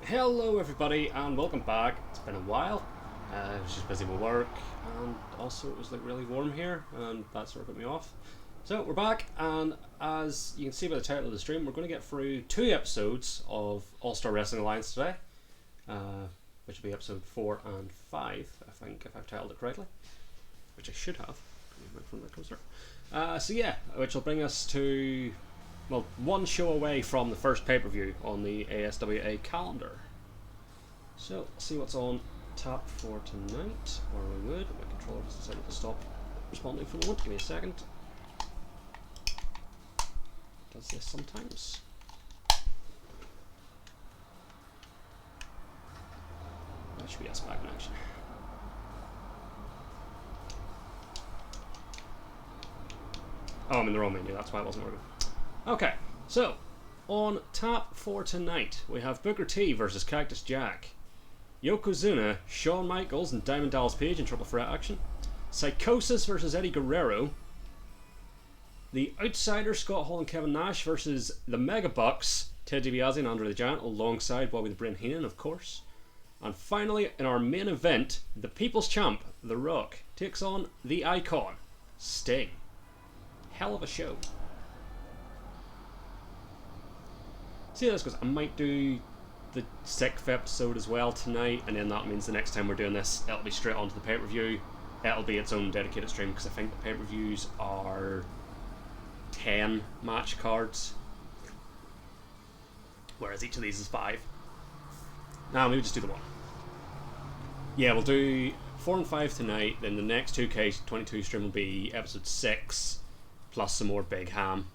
Hello everybody and welcome back. It's been a while. I was just busy with work and also it was like really warm here and that sort of put me off. So we're back, and as you can see by the title of the stream, we're going to get through 2 episodes of All-Star Wrestling Alliance today, which will be episode 4 and 5, I think, if I've titled it correctly, which I should have. So yeah, which will bring us to, well, one show away from the first pay-per-view on the ASWA calendar. So, let's see what's on tap for tonight, or we would. My controller just decided to stop responding for the moment. Give me a second. Does this sometimes. That should be us back in action. Oh, I'm in the wrong menu, that's why it wasn't working. Okay, so on tap for tonight, we have Booker T versus Cactus Jack, Yokozuna, Shawn Michaels, and Diamond Dallas Page in triple threat action, Psychosis versus Eddie Guerrero, The Outsider, Scott Hall and Kevin Nash versus the Mega Bucks, Ted DiBiase and Andre the Giant, alongside Bobby the Brain Heenan, of course. And finally, in our main event, the People's Champ, The Rock, takes on the Icon, Sting. Hell of a show. See how this goes. I might do the 6th episode as well tonight, and then that means the next time we're doing this, it'll be straight onto the pay-per-view. It'll be its own dedicated stream, because I think the pay-per-views are 10 match cards, whereas each of these is 5. Now maybe just do the one. Yeah, we'll do 4 and 5 tonight, then the next 2K22 stream will be episode 6 plus some more Big Ham,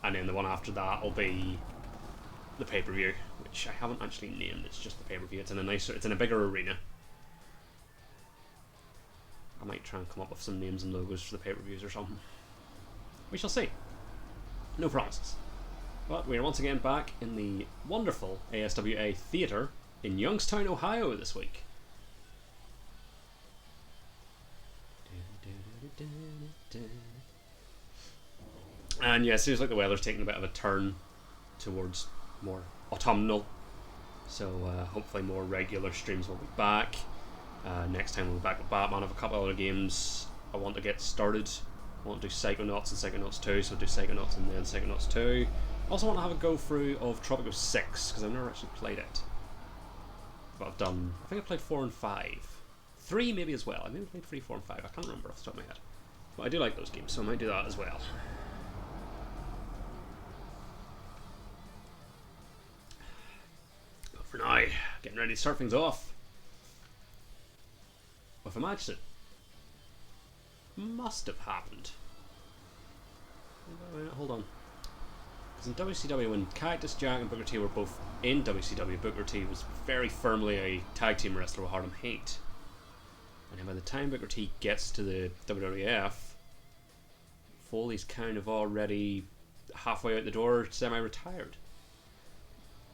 and then the one after that will be the pay-per-view, which I haven't actually named. It's just the pay-per-view. It's in a bigger arena. I might try and come up with some names and logos for the pay-per-views or something. We shall see. No promises. But we are once again back in the wonderful ASWA Theatre in Youngstown, Ohio this week. And yeah, it seems like the weather's taking a bit of a turn towards more autumnal, so hopefully more regular streams will be back. Next time we'll be back with Batman. I have a couple other games I want to get started. I want to do Psychonauts and Psychonauts 2, so I'll do Psychonauts and then Psychonauts 2. I also want to have a go through of Tropico 6, because I've never actually played it. But I think I played 4 and 5. 3 maybe as well. I maybe played 3, 4 and 5. I can't remember off the top of my head. But I do like those games, so I might do that as well. But for now, getting ready to start things off with a match that must have happened. Hold on. Because in WCW, when Cactus Jack and Booker T were both in WCW, Booker T was very firmly a tag team wrestler with Harlem Heat. And then by the time Booker T gets to the WWF, Foley's kind of already halfway out the door, semi-retired.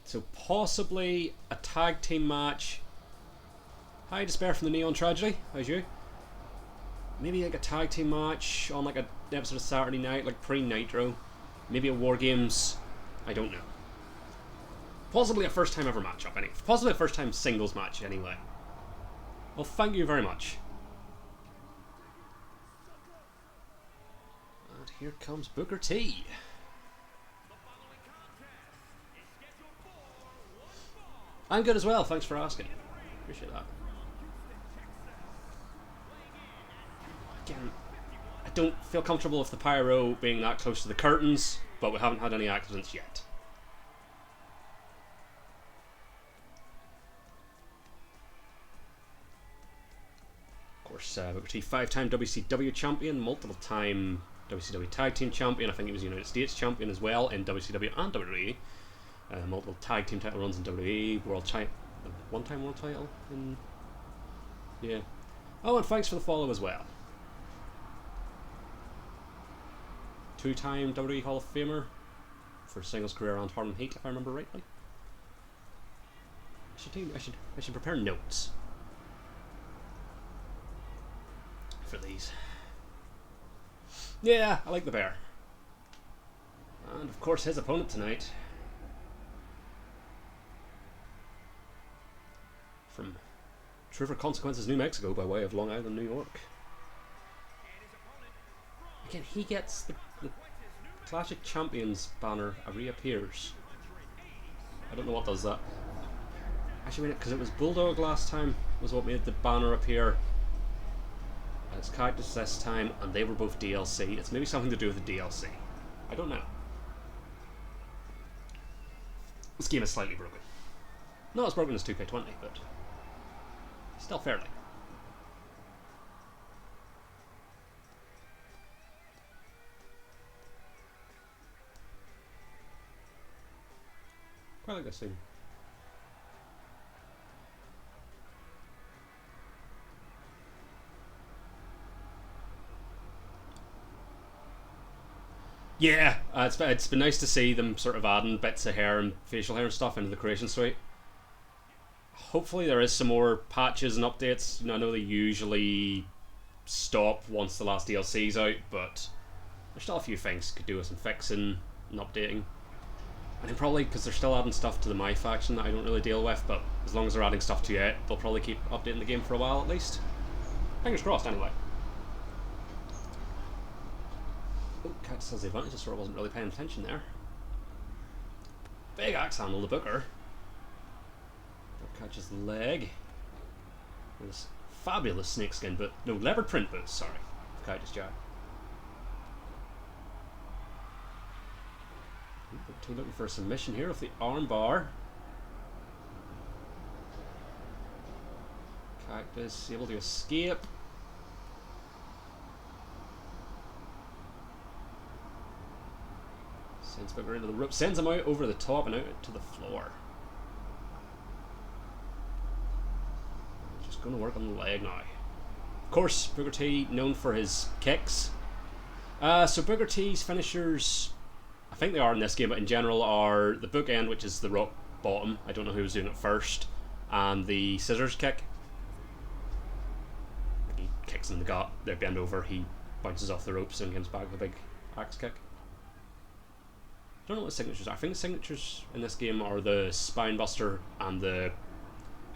So possibly a tag team match. Hi, Despair from the Neon Tragedy. How's you? Maybe like a tag team match on like an episode of Saturday Night, like pre-Nitro. Maybe a War Games. I don't know. Possibly a first time ever matchup, anyway. Possibly a first time singles match, anyway. Well, thank you very much. And here comes Booker T. I'm good as well, thanks for asking. Appreciate that. Again, I don't feel comfortable with the pyro being that close to the curtains, but we haven't had any accidents yet. Of course, Booker T, 5-time WCW champion, multiple time WCW tag team champion. I think he was United States champion as well in WCW and WWE. Multiple tag team title runs in WWE, one-time world title in... Yeah. Oh, and thanks for the follow as well. 2-time WWE Hall of Famer for singles career and Harlem Heat, if I remember rightly. I should prepare notes for these. Yeah, I like the bear. And of course his opponent tonight, from True for Consequences, New Mexico, by way of Long Island, New York. Again, he gets the Clash of Champions banner reappears. I don't know what does that. Actually, because it was Bulldog last time was what made the banner appear. It's Cactus this time, and they were both DLC. It's maybe something to do with the DLC. I don't know. This game is slightly broken. Not as broken as 2K20, but still fairly. Quite like this scene. Yeah, it's been nice to see them sort of adding bits of hair and facial hair and stuff into the creation suite. Hopefully there is some more patches and updates. You know, I know they usually stop once the last DLC's out, but there's still a few things could do with some fixing and updating. And then probably because they're still adding stuff to the My faction that I don't really deal with, but as long as they're adding stuff to it, they'll probably keep updating the game for a while at least. Fingers crossed, anyway. Oh, Cactus has the advantage, I sort of wasn't really paying attention there. Big axe handle to Booker. Catches the leg. This fabulous snakeskin boot. No, leopard print boots, sorry. Cactus Jack. Booker looking for a submission here with the arm bar. Cactus able to escape. Sends Booker into the rope, sends him out over the top and out to the floor. Just going to work on the leg now. Of course, Booker T known for his kicks. So Booker T's finishers, I think they are in this game, but in general are the bookend, which is the rock bottom. I don't know who was doing it first, and the scissors kick. He kicks in the gut, they bend over, he bounces off the ropes and comes back with a big axe kick. I don't know what the signatures are. I think the signatures in this game are the spine buster and the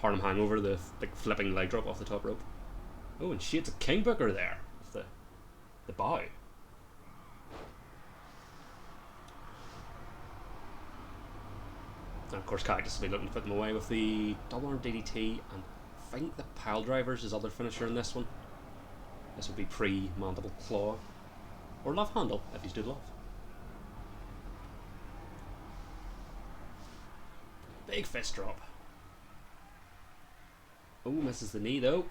Harlem Hangover, the big flipping leg drop off the top rope. Oh, and shades of King Booker there with the bow. And of course Cactus will be looking to put them away with the double arm DDT, and I think the pile driver's his other finisher in this one. This would be pre-mandible claw. Or love handle, if he's did love. Big fist drop. Oh, misses the knee though.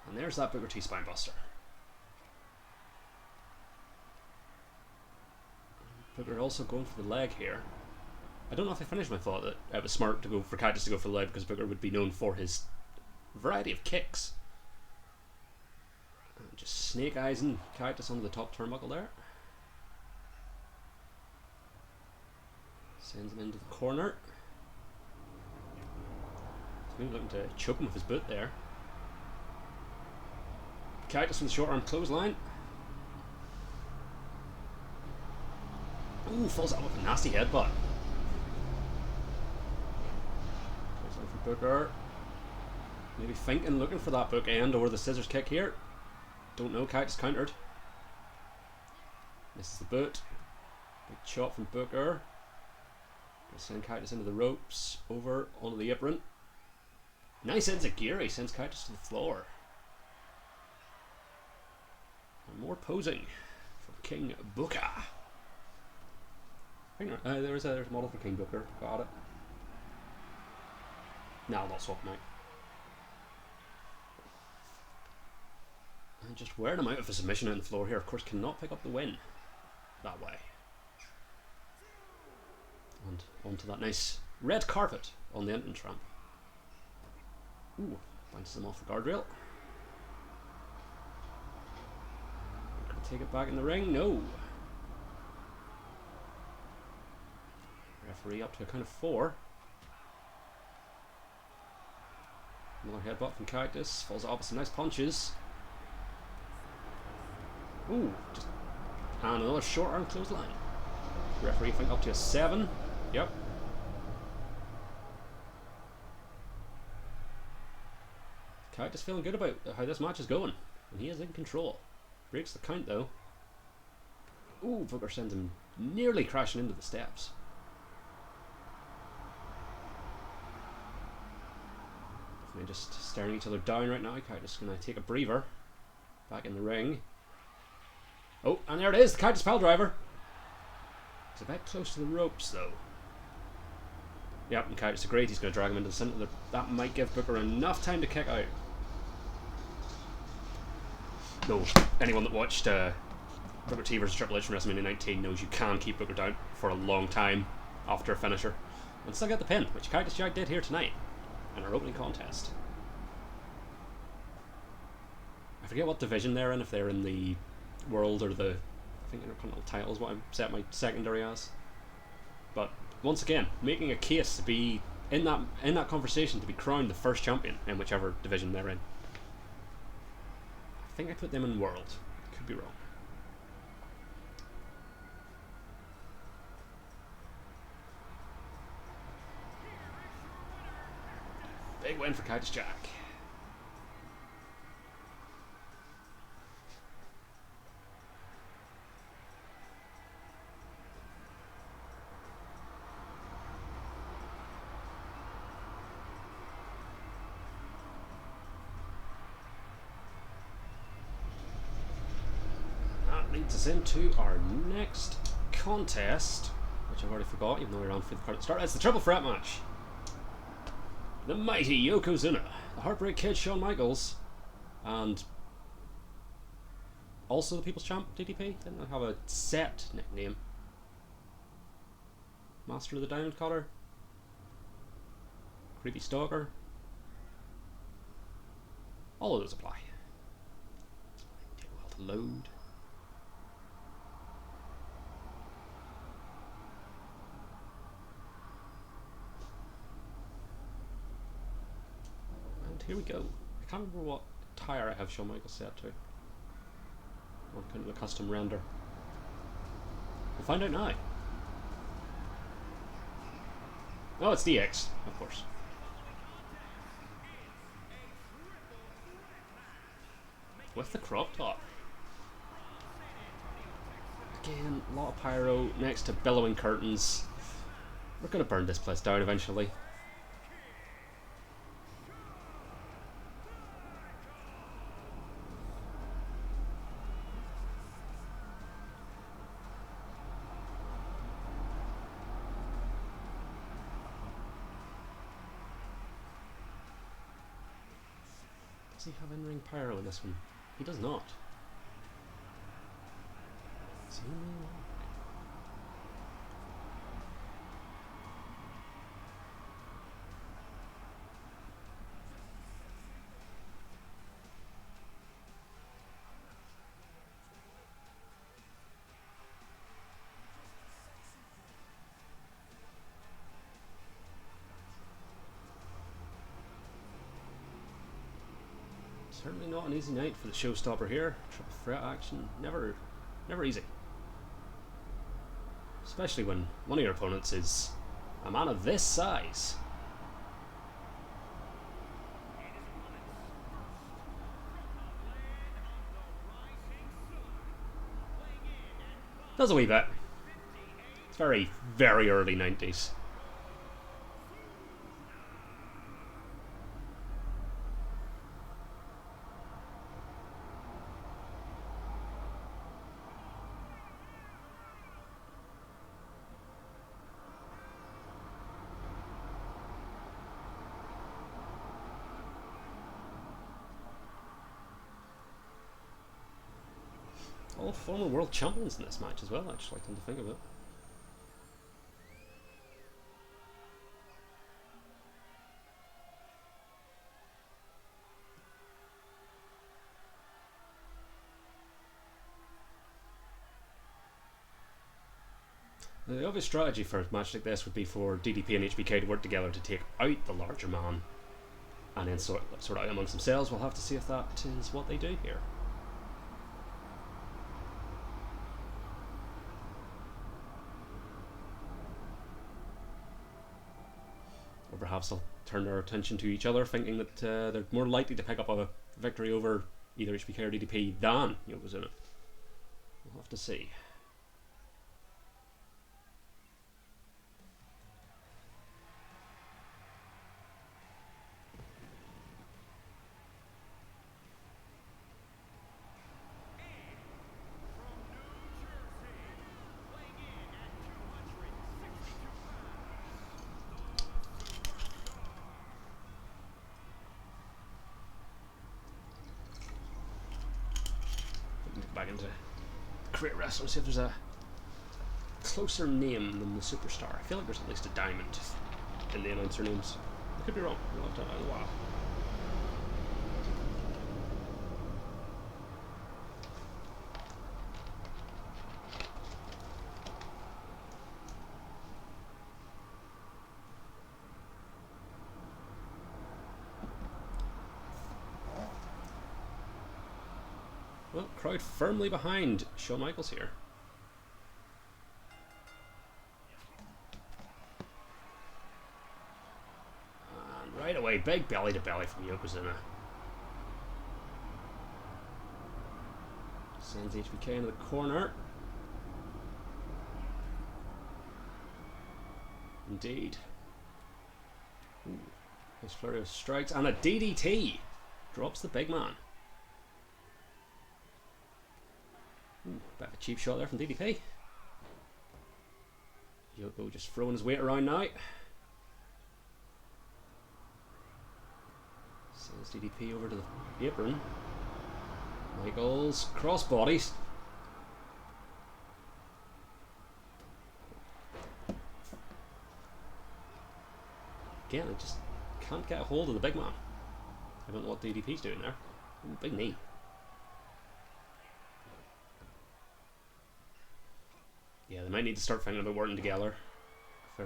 And there's that Booker T spine buster. Booker also going for the leg here. I don't know if I finished my thought that it was smart to go for Cactus to go for the leg, because Booker would be known for his variety of kicks. And just snake eyes and Cactus onto the top turnbuckle there. Sends him into the corner. He's maybe looking to choke him with his boot there. Cactus with the short arm clothesline. Ooh, falls out with a nasty headbutt. Clothesline for Booker. Maybe thinking, looking for that bookend or the scissors kick here. Don't know, Cactus countered. Misses the boot. Big chop from Booker. Send Cactus into the ropes, over onto the apron. Nice enziguri, sends Cactus to the floor. And more posing from King Booker. There's a model for King Booker, got it. No, I'll not swap him out. And just wearing him out of a submission on the floor here, of course, cannot pick up the win that way. And onto that nice red carpet on the entrance ramp. Ooh, bounces him off the guardrail. Can take it back in the ring? No. Referee up to a count of 4. Another headbutt from Cactus. Falls off with some nice punches. Ooh, just and another short arm clothesline. Referee think up to a 7. Yep. Cactus feeling good about how this match is going, and he is in control. Breaks the count though. Ooh, Booker sends him nearly crashing into the steps. They're just staring each other down right now. Cactus gonna take a breather. Back in the ring. Oh, and there it is, the Cactus Pile Driver. It's a bit close to the ropes though. Yep, and Cactus agreed. He's going to drag him into the centre. That might give Booker enough time to kick out. Though, anyone that watched Booker T vs Triple H from WrestleMania 19 knows you can keep Booker down for a long time after a finisher and still get the pin, which Cactus Jack did here tonight in our opening contest. I forget what division they're in, if they're in the World or the, I think Intercontinental title is what I'm set my secondary as. But once again, making a case to be in that conversation to be crowned the first champion in whichever division they're in. I think I put them in World. Could be wrong. Big win for Cactus Jack. Leads us into our next contest, which I've already forgot, even though we're on for the card at the start. It's the triple threat match. The mighty Yokozuna, the Heartbreak Kid Shawn Michaels, and also the People's Champ DDP. Didn't have a set nickname. Master of the Diamond Cutter, Creepy Stalker. All of those apply. Take a while to load. Here we go. I can't remember what tire I have Shawn Michaels set to. Or kind of a custom render. We'll find out now. Oh, it's DX, of course. With the crop top. Again, a lot of pyro next to billowing curtains. We're gonna burn this place down eventually. Does he have in-ring pyro in this one? He does not. Certainly not an easy night for the showstopper here. Triple threat action, never easy. Especially when one of your opponents is a man of this size. Does a wee bit. It's very, very early 90s. All former world champions in this match as well, actually, come to think of it. The obvious strategy for a match like this would be for DDP and HBK to work together to take out the larger man and then sort out amongst themselves. We'll have to see if that is what they do here. perhaps they'll turn their attention to each other, thinking that they're more likely to pick up a victory over either HBK or DDP than Yokozuna. We'll have to see. Back into career wrestling, see if there's a closer name than the superstar. I feel like there's at least a diamond in the announcer names. I could be wrong. We'll have to know in a while. Well, crowd firmly behind Shawn Michaels here. And right away, big belly to belly from Yokozuna. Sends HBK into the corner. Indeed. Ooh, nice flurry of strikes and a DDT. Drops the big man. Ooh, bit of a cheap shot there from DDP. Yoko just throwing his weight around now. Sends DDP over to the apron. Michaels crossbodies. Again, I just can't get a hold of the big man. I don't know what DDP's doing there. Ooh, big knee. Yeah, they might need to start thinking about working together if they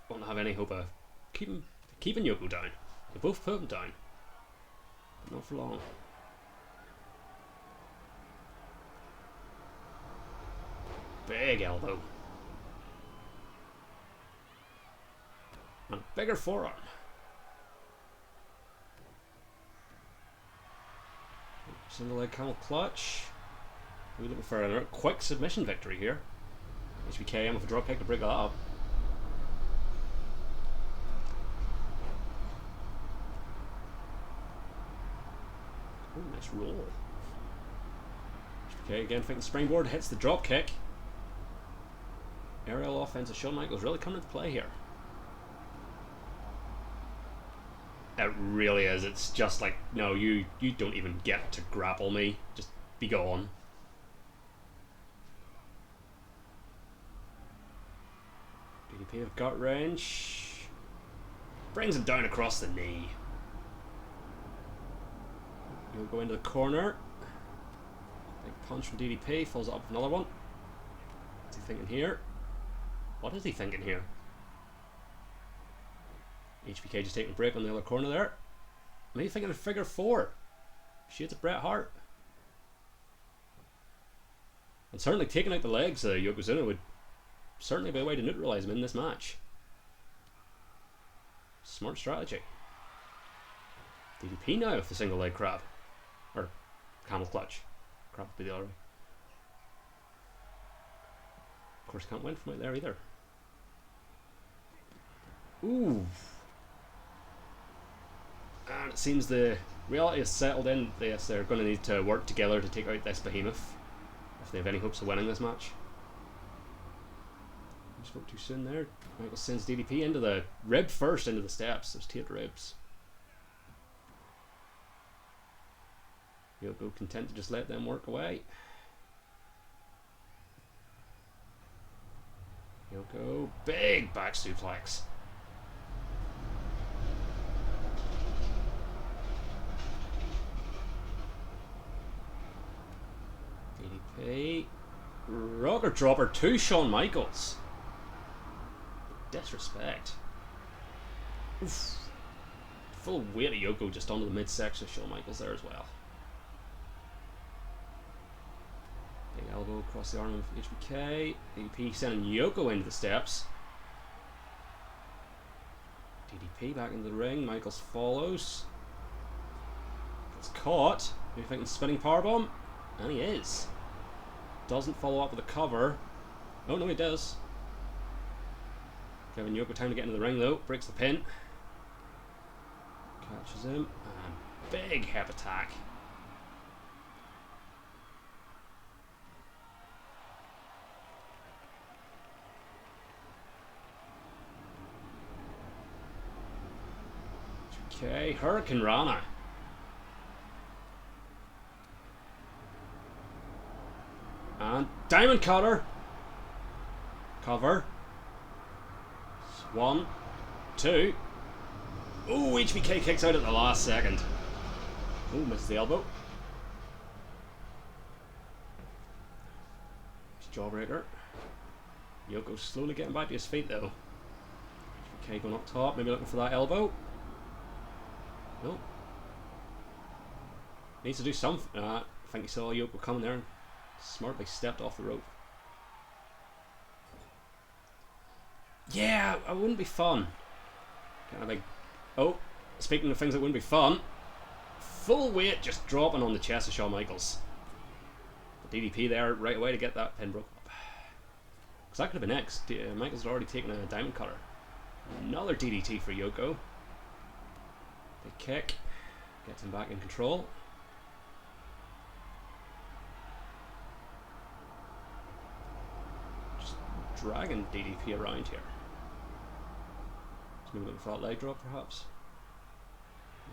want to have any hope of keeping Yoko down. They both put him down, but not for long. Big elbow. And a bigger forearm. Single leg camel clutch. We're looking for a quick submission victory here. HBK aiming with a drop kick to break that up. Oh, nice roll. HBK again thinking springboard, hits the drop kick. Aerial offense of Shawn Michaels really coming into play here. It really is. It's just like, no, you don't even get to grapple me. Just be gone. DDP of gut wrench. Brings him down across the knee. He'll go into the corner. Big punch from DDP. Follows it up with another one. What's he thinking here? What is he thinking here? HBK just taking a break on the other corner there. Maybe thinking of figure four. Shades of Bret Hart. And certainly taking out the legs of Yokozuna would certainly be a way to neutralise him in this match. Smart strategy. DDP now with the single leg crab. Or camel clutch. Crab would be the other way. Of course, can't win from out there either. Ooh. And it seems the reality is settled in. Yes, they're going to need to work together to take out this behemoth if they have any hopes of winning this match. I spoke too soon there. Michael sends DDP into the rib first, into the steps. Those taped ribs. Yoko content to just let them work away. Yoko, big back suplex. DDP, rocker dropper to Shawn Michaels. Disrespect. Oof. Full weight of Yoko just onto the midsection of Shawn Michaels there as well. Big elbow across the arm of HBK. DDP sending Yoko into the steps. DDP back into the ring. Michaels follows. Gets caught. Maybe thinking spinning powerbomb. And he is. Doesn't follow up with a cover. Oh no, he does. Giving Yoko time to get into the ring though. Breaks the pin. Catches him. And big hip attack. Okay, Hurricane Rana. And Diamond Cutter. Cover. 1, 2. Ooh, HBK kicks out at the last second. Ooh, misses the elbow. Jawbreaker. Yoko's slowly getting back to his feet though. HBK going up top, maybe looking for that elbow. Nope. Needs to do something. I think he saw Yoko coming there and smartly stepped off the rope. Yeah, it wouldn't be fun. Kind of like, oh, speaking of things that wouldn't be fun, full weight just dropping on the chest of Shawn Michaels. The DDP there right away to get that pin broke up. Because that could have been next. Michaels had already taken a diamond cutter. Another DDT for Yoko. Big kick. Gets him back in control. Just dragging DDP around here. Maybe looking for that leg drop perhaps.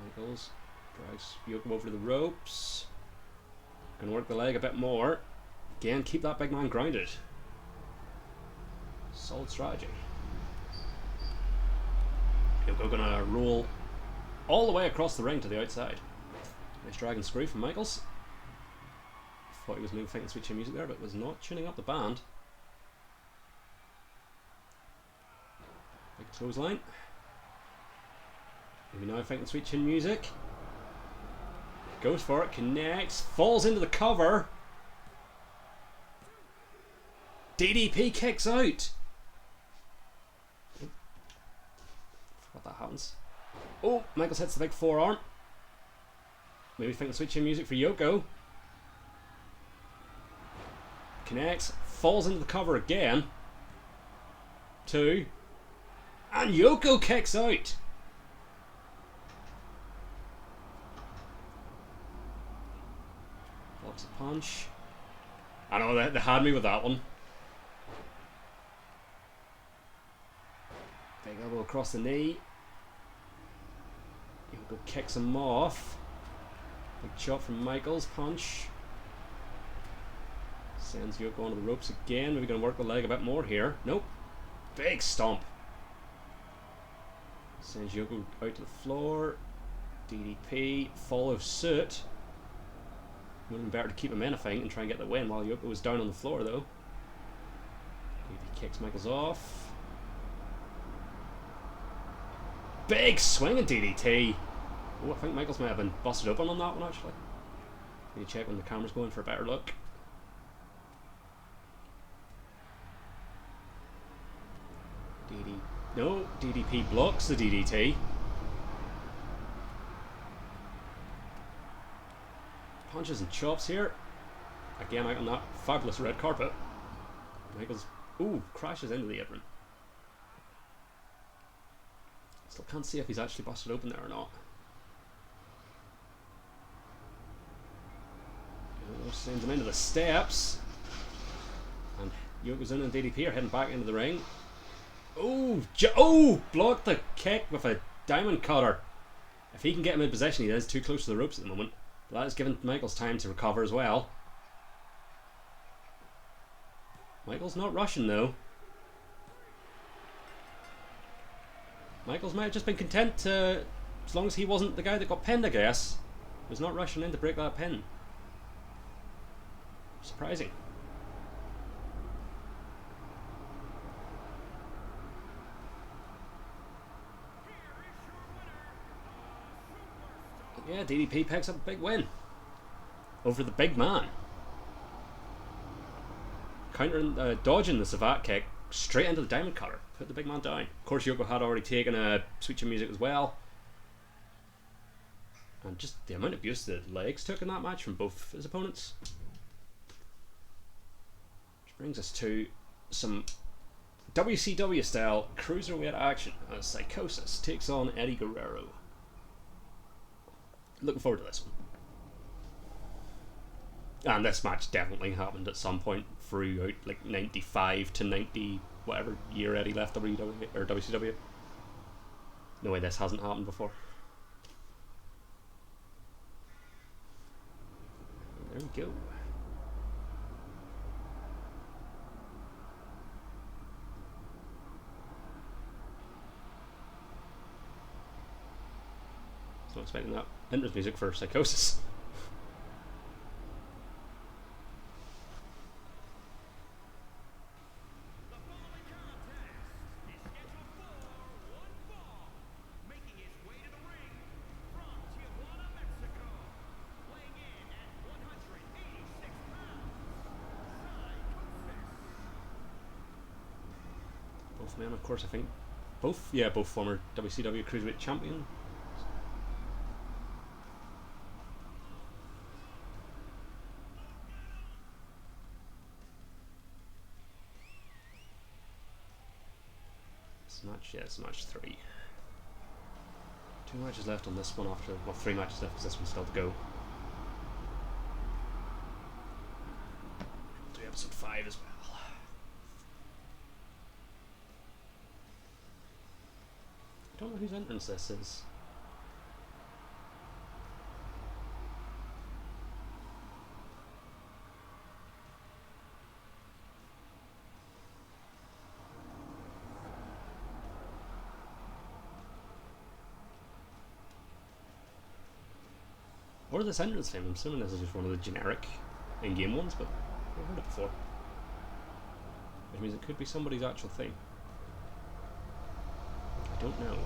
Michaels drags Yoko over to the ropes. Gonna work the leg a bit more. Again, keep that big man grounded. Solid strategy. Yoko gonna roll all the way across the ring to the outside. Nice dragon screw from Michaels. Thought he was moving fighting switching music there, but was not tuning up the band. Big clothesline. Maybe now fighting switching music. Goes for it, connects, falls into the cover. DDP kicks out. What that happens. Oh, Michaels hits the big forearm. Maybe fighting switching music for Yoko. Connects, falls into the cover again. 2. And Yoko kicks out. Blocks a punch. I know they had me with that one. Big elbow across the knee. Yoko kicks him off. Big chop from Michaels. Punch. Sends Yoko onto the ropes again. Maybe going to work the leg a bit more here. Nope. Big stomp. Sends Yoko out to the floor. DDP follows suit. Would have been better to keep him in, I think, and try and get the win while Yoko was down on the floor, though. DDP kicks Michaels off. Big swinging DDT. Oh, I think Michaels might have been busted open on that one, actually. Need to check when the camera's going for a better look. No, DDP blocks the DDT. Punches and chops here. Again out on that fabulous red carpet. Michaels, ooh, crashes into the apron. Still can't see if he's actually busted open there or not. Sends him into the steps. And Yoko's in and DDP are heading back into the ring. Oh, blocked the kick with a diamond cutter. If he can get him in possession, he is too close to the ropes at the moment. But that has given Michaels time to recover as well. Michaels not rushing though. Michaels might have just been content to, as long as he wasn't the guy that got pinned, I guess. He was not rushing in to break that pin. Surprising. Yeah, DDP picks up a big win over the big man. Countering, dodging the Savat kick straight into the diamond cutter. Put the big man down. Of course, Yoko had already taken a Sweet Chin Music as well. And just the amount of abuse the legs took in that match from both his opponents. Which brings us to some WCW style cruiserweight action as Psychosis takes on Eddie Guerrero. Looking forward to this one. And this match definitely happened at some point throughout like 95 to 90 whatever year Eddie left WWE or WCW. No way this hasn't happened before. There we go. So I'm expecting that entrance music for Psychosis. Both men, of course, I think. Both former WCW Cruiserweight champion. It's match 3. 2 matches left on this one after, well, 3 matches left because this one's still to go. We'll do episode 5 as well. I don't know whose entrance this is. Or this entrance theme. I'm assuming this is just one of the generic in-game ones, but I've heard it before. Which means it could be somebody's actual theme. I don't know.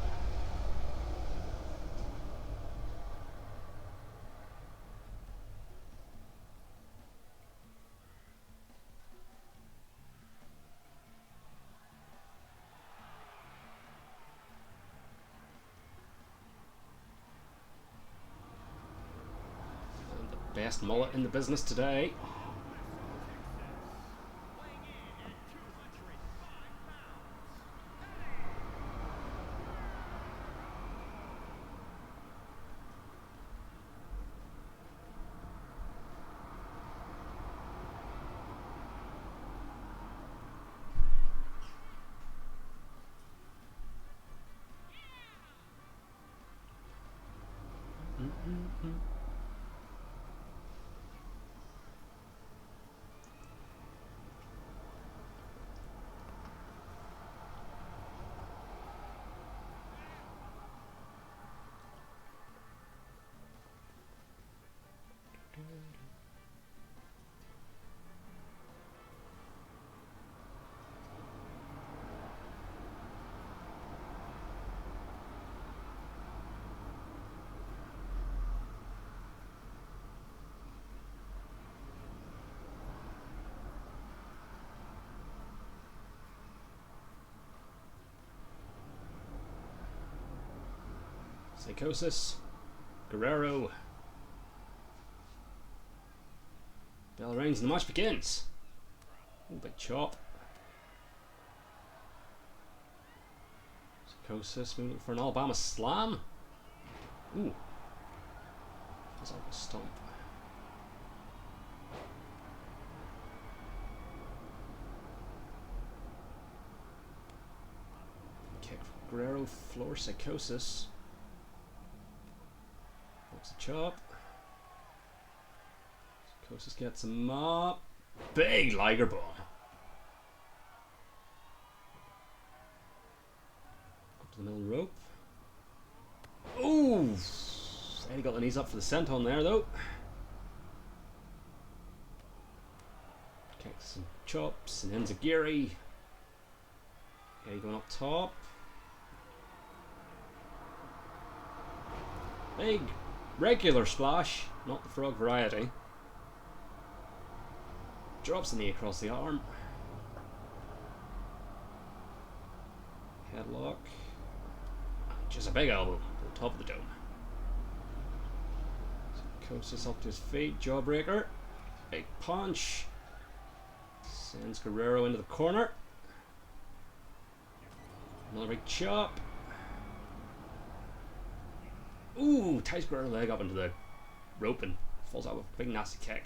Best mullet in the business today. Psychosis, Guerrero. Bell rings and the match begins. Ooh, big chop. Psychosis moving for an Alabama slam. Ooh. That's like a stomp. Kick from Guerrero, floor Psychosis. What's the chop? Psychosis gets him up. Big Liger bomb. Up to the middle rope. Ooh! Eddie got the knees up for the senton there though. Kicks and chops and enziguri. Eddie going up top. Big regular splash, not the frog variety. Drops the knee across the arm. Headlock. Just a big elbow to the top of the dome. Psychosis up to his feet. Jawbreaker. Big punch. Sends Guerrero into the corner. Another big chop. Ooh, ties Guerrero's leg up into the rope and falls out with a big nasty kick.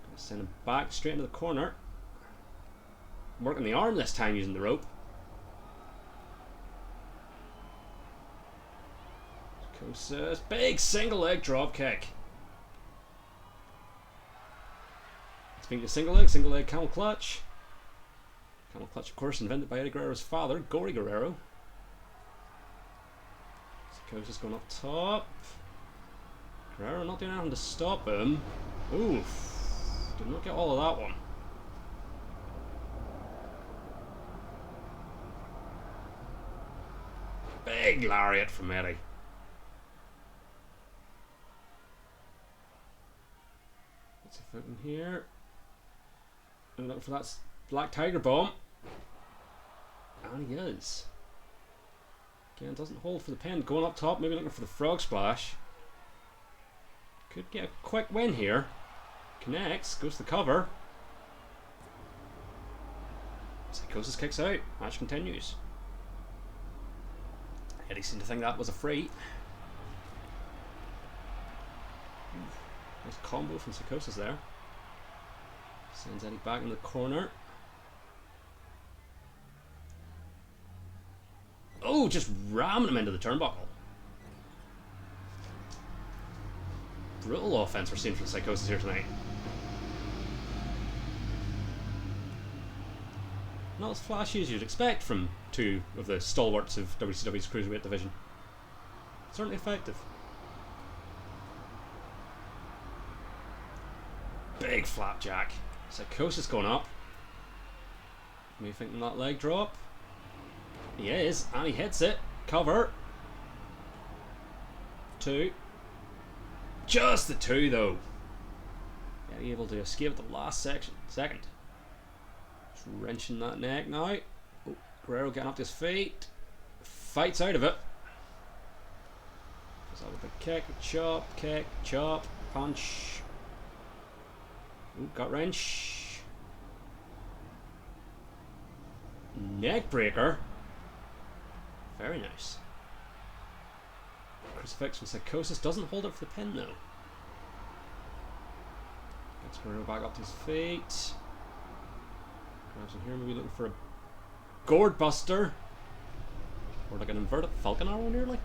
Gonna send him back straight into the corner. Working the arm this time using the rope. Psychosis, big single leg drop kick. Speaking of single leg camel clutch. Camel clutch, of course, invented by Eddie Guerrero's father, Gory Guerrero. Psychosis going up top. Guerrero not doing anything to stop him. Oof. Did not get all of that one. Big lariat from Eddie. What's he foot in here? I'm looking for that Black Tiger Bomb. And he is. Again, doesn't hold for the pin. Going up top, maybe looking for the frog splash. Could get a quick win here. Connects, goes to the cover. Psychosis kicks out. Match continues. Eddie seemed to think that was a free. Nice combo from Psychosis there. Sends Eddie back in the corner. Oh, just ramming him into the turnbuckle. Brutal offense we're seeing from Psychosis here tonight. Not as flashy as you'd expect from two of the stalwarts of WCW's Cruiserweight division. Certainly effective. Big flapjack. Psychosis going up. Are you thinking that leg drop? He is, and he hits it. Cover. 2. Just the 2 though. Yeah, able to escape at the last second. Just wrenching that neck now. Oh, Guerrero getting up to his feet. Fights out of it. Goes out with a kick, chop, punch. Ooh, gut wrench. Neck breaker. Very nice. Crucifix from Psychosis doesn't hold up for the pin though. Gets Guerrero back up to his feet. Grabs in here, maybe looking for a gourd buster. Or like an inverted falcon arrow nearly.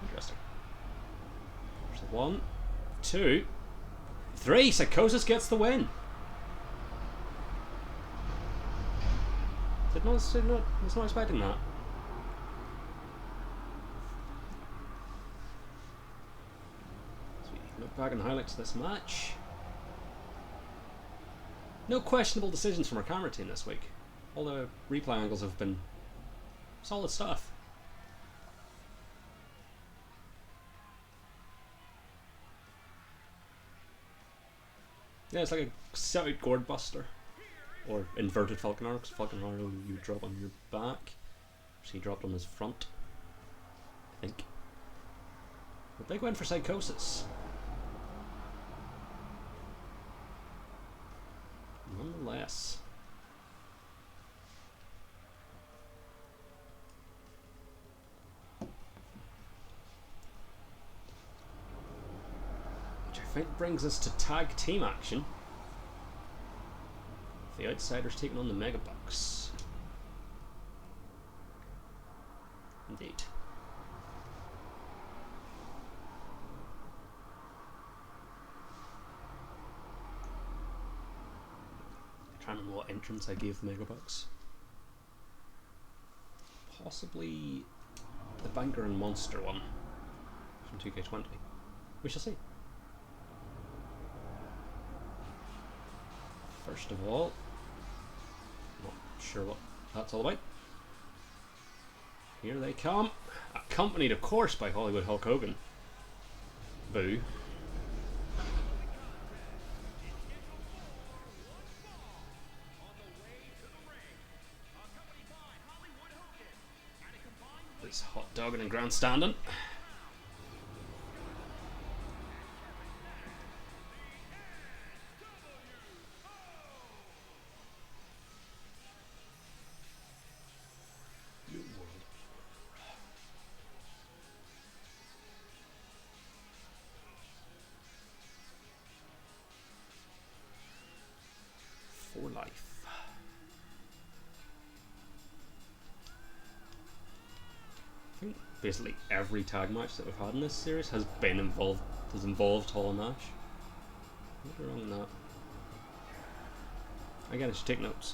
Interesting. There's the 1, 2, 3. Psychosis gets the win. Was not expecting that. So we look back and highlights this match. No questionable decisions from our camera team this week. All the replay angles have been solid stuff. Yeah, it's like a set-out gourd buster. Or inverted falcon arrow, because falcon arrow you drop on your back. So he dropped on his front, I think. A big win for Psychosis. Nonetheless. Which I think brings us to tag team action. The Outsiders taking on the Megabucks. Indeed. I'm trying to remember what entrance I gave the Megabucks. Possibly the Banker and Monster one from 2K20. We shall see. First of all, not sure what that's all about. Here they come, accompanied of course by Hollywood Hulk Hogan. Boo. He's hot dogging and grandstanding. For life. I think basically every tag match that we've had in this series has involved Hall and Nash. What's wrong with that? Again, I should take notes.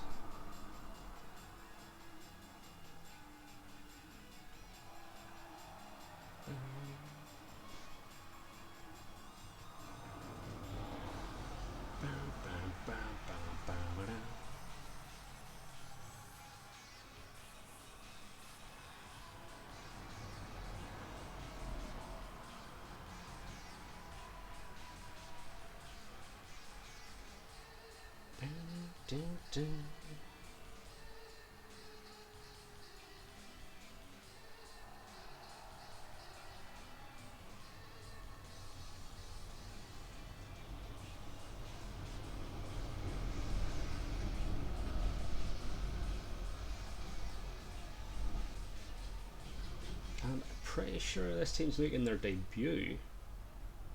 I'm pretty sure this team's making their debut.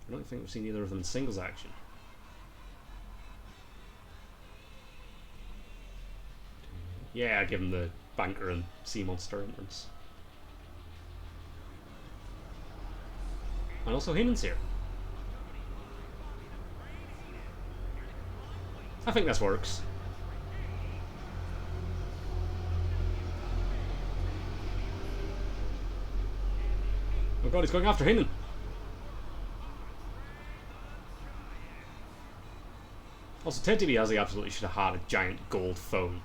I don't think we've seen either of them in singles action. Yeah, give him the banker and sea monster entrance. And also Heenan's here. I think this works. Oh god, he's going after Heenan. Also, Ted DiBiase absolutely should have had a giant gold phone.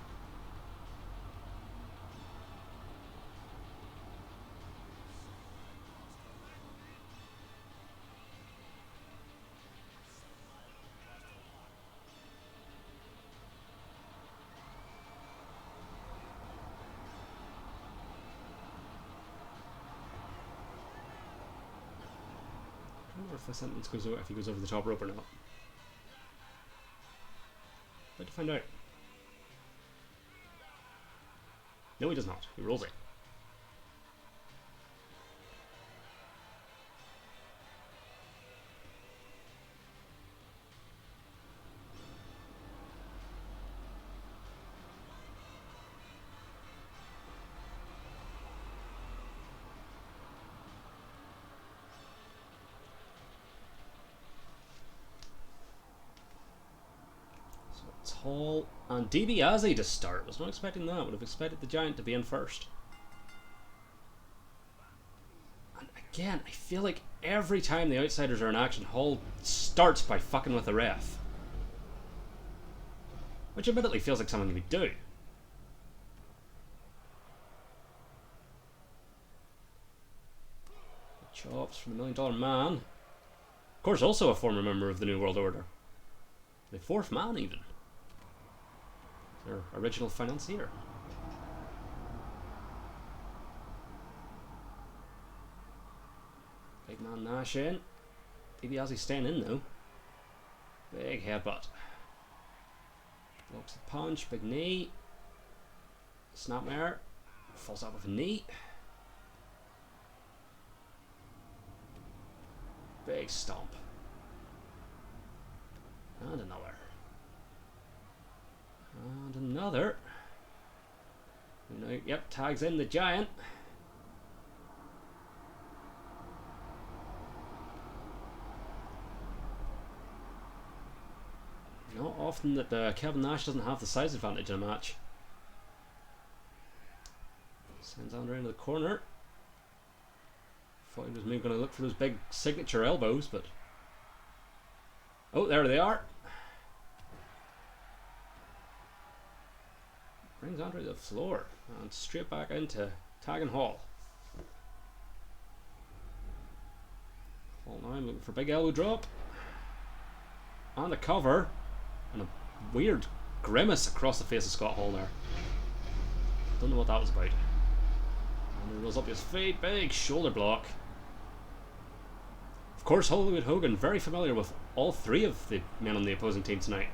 I wonder if this sentence goes over, if he goes over the top rope or not. About to find out. No, he does not. He rolls it. Hall and DiBiase to start. Was not expecting that. Would have expected the Giant to be in first. And again, I feel like every time the Outsiders are in action, Hall starts by fucking with the ref. Which admittedly feels like something he would do. Chops from the $1 Million Man. Of course, also a former member of the New World Order. The fourth man, even. Their original financier. Big man Nash in. DiBiase staying in though. Big headbutt. Blocks the punch, big knee. Snapmare. Falls out with a knee. Big stomp. And another. And another. Yep, tags in the Giant. Not often that Kevin Nash doesn't have the size advantage in a match. Sends Andre into the corner. Thought he was maybe going to look for those big signature elbows, but... Oh, there they are. Brings Andre to the floor and straight back into Tag and Hall. Hall now looking for big elbow drop. And a cover. And a weird grimace across the face of Scott Hall there. Don't know what that was about. Andre rolls up his feet. Big shoulder block. Of course, Hollywood Hogan, very familiar with all three of the men on the opposing team tonight.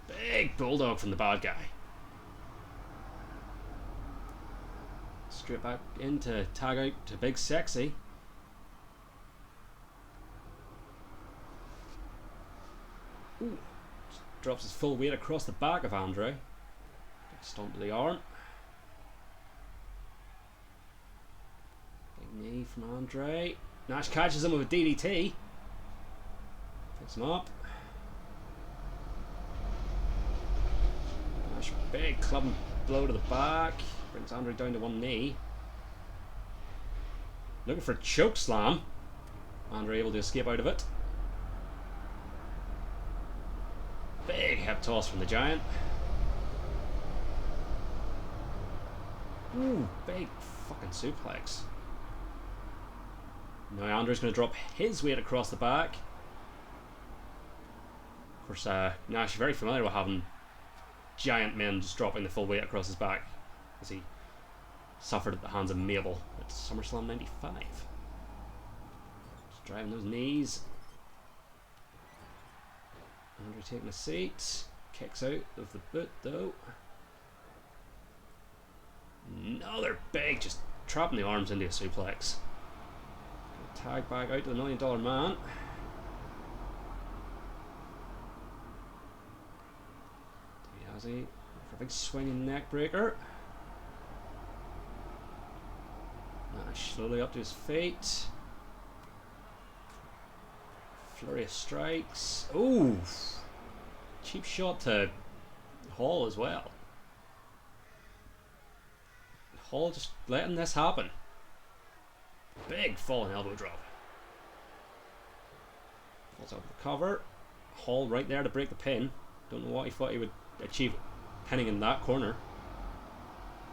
Big bulldog from the bad guy. Straight back into tag out to Big Sexy. Ooh. Drops his full weight across the back of Andre. Big stomp to the arm. Big knee from Andre. Nash catches him with a DDT. Picks him up. Nash, big clubbing blow to the back. Brings Andre down to one knee. Looking for a choke slam. Andre able to escape out of it. Big hip toss from the Giant. Ooh, big fucking suplex. Now Andre's going to drop his weight across the back. Of course, Nash very familiar with having giant men just dropping the full weight across his back, as he suffered at the hands of Mabel at SummerSlam 95. Just driving those knees. Andre taking a seat. Kicks out of the boot though. Another big, just trapping the arms into a suplex. Tag back out to the $1 Million Man. DiBiase for a big swinging neck breaker. Nash slowly up to his feet. Flurry of strikes. Ooh! Cheap shot to Hall as well. Hall just letting this happen. Big falling elbow drop. Falls out the cover. Hall right there to break the pin. Don't know what he thought he would achieve pinning in that corner.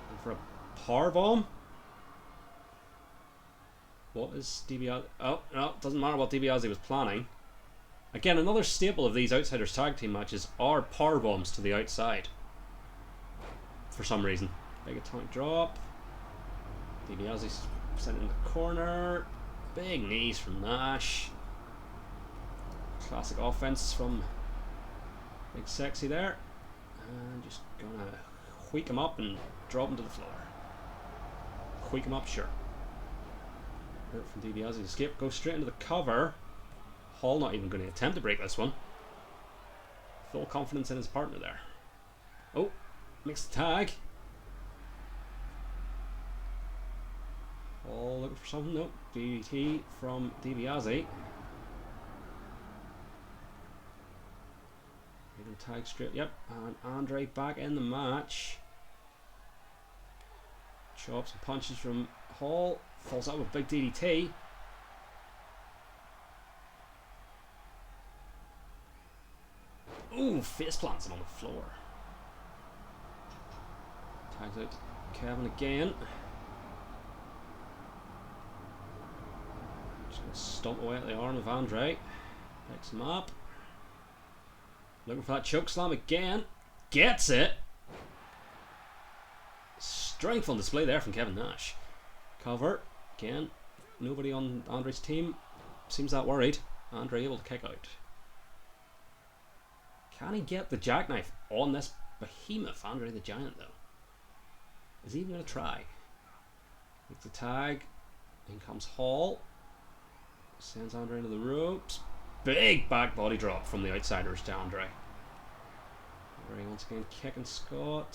And for a power bomb. What is DiBiase? Oh, no, doesn't matter what DiBiase was planning. Again, another staple of these Outsiders tag team matches are power bombs to the outside. For some reason. Big atomic drop. DiBiase's sent in the corner. Big knees from Nash. Classic offense from Big Sexy there. And just gonna wheak him up and drop him to the floor. Wheak him up, sure. Hurt from DiBiase. Escape, goes straight into the cover. Hall not even going to attempt to break this one. Full confidence in his partner there. Oh, makes the tag. Hall looking for something. Nope. DDT from DiBiase. Tag straight. Yep. And Andre back in the match. Chops and punches from Hall. Falls out with big DDT. Ooh, face plants him on the floor. Tags out Kevin again. Just gonna stomp away at the arm of Andre. Picks him up. Looking for that choke slam again. Gets it. Strength on display there from Kevin Nash. Cover. Again. Nobody on Andre's team seems that worried. Andre able to kick out. Can he get the jackknife on this behemoth, Andre the Giant, though? Is he even going to try? Makes the tag. In comes Hall. Sends Andre into the ropes. Big back body drop from the Outsiders to Andre. Andre once again kicking Scott.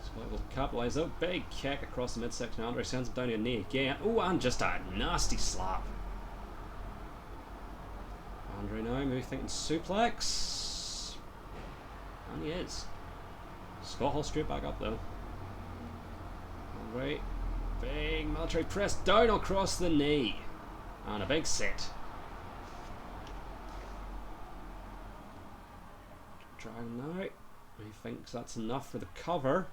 Scott will capitalise out. Big kick across the midsection. Andre sends him down to a knee again. Oh, and just a nasty slap. Andre now, maybe thinking suplex. And he is. Scott Hall straight back up though. Andre, big military press down across the knee. And a big sit. Dragon now. He thinks that's enough for the cover.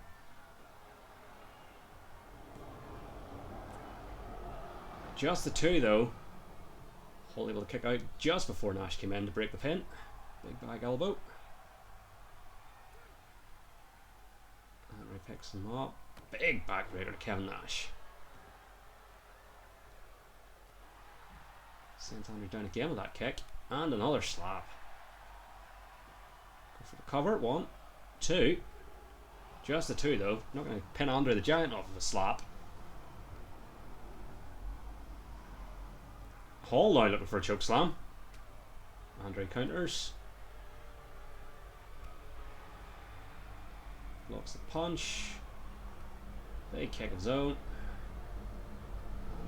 Just the two though. Hall able to kick out just before Nash came in to break the pin. Big back elbow. Henry picks him up. Big backbreaker to Kevin Nash. Sends Henry down again with that kick. And another slap. Go for the cover. 1, 2. Just the 2 though. Not going to pin Andre the Giant off of a slap. Hall now looking for a choke slam. Andre counters. Blocks the punch. Big kick of his own.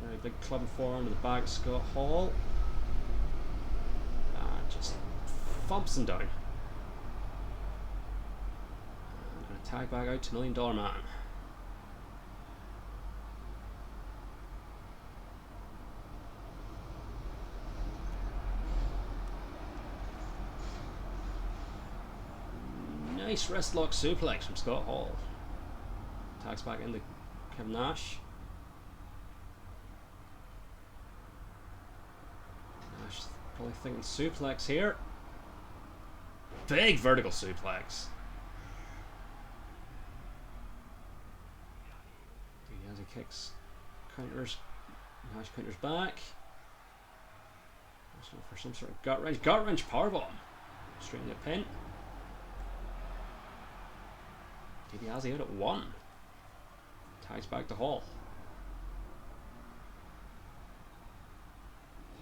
And a big club and forearm to the back. Scott Hall. And just thumps him down. And going to tag back out to $1 Million Man. Nice wrist lock suplex from Scott Hall. Tags back into Kevin Nash. Nash probably thinking suplex here. Big vertical suplex. DiBiase kicks, counters. Nash counters back. Nash looking for some sort of gut wrench. Gut wrench powerbomb. Straight into pin. DiBiase out at 1. Ties back to Hall.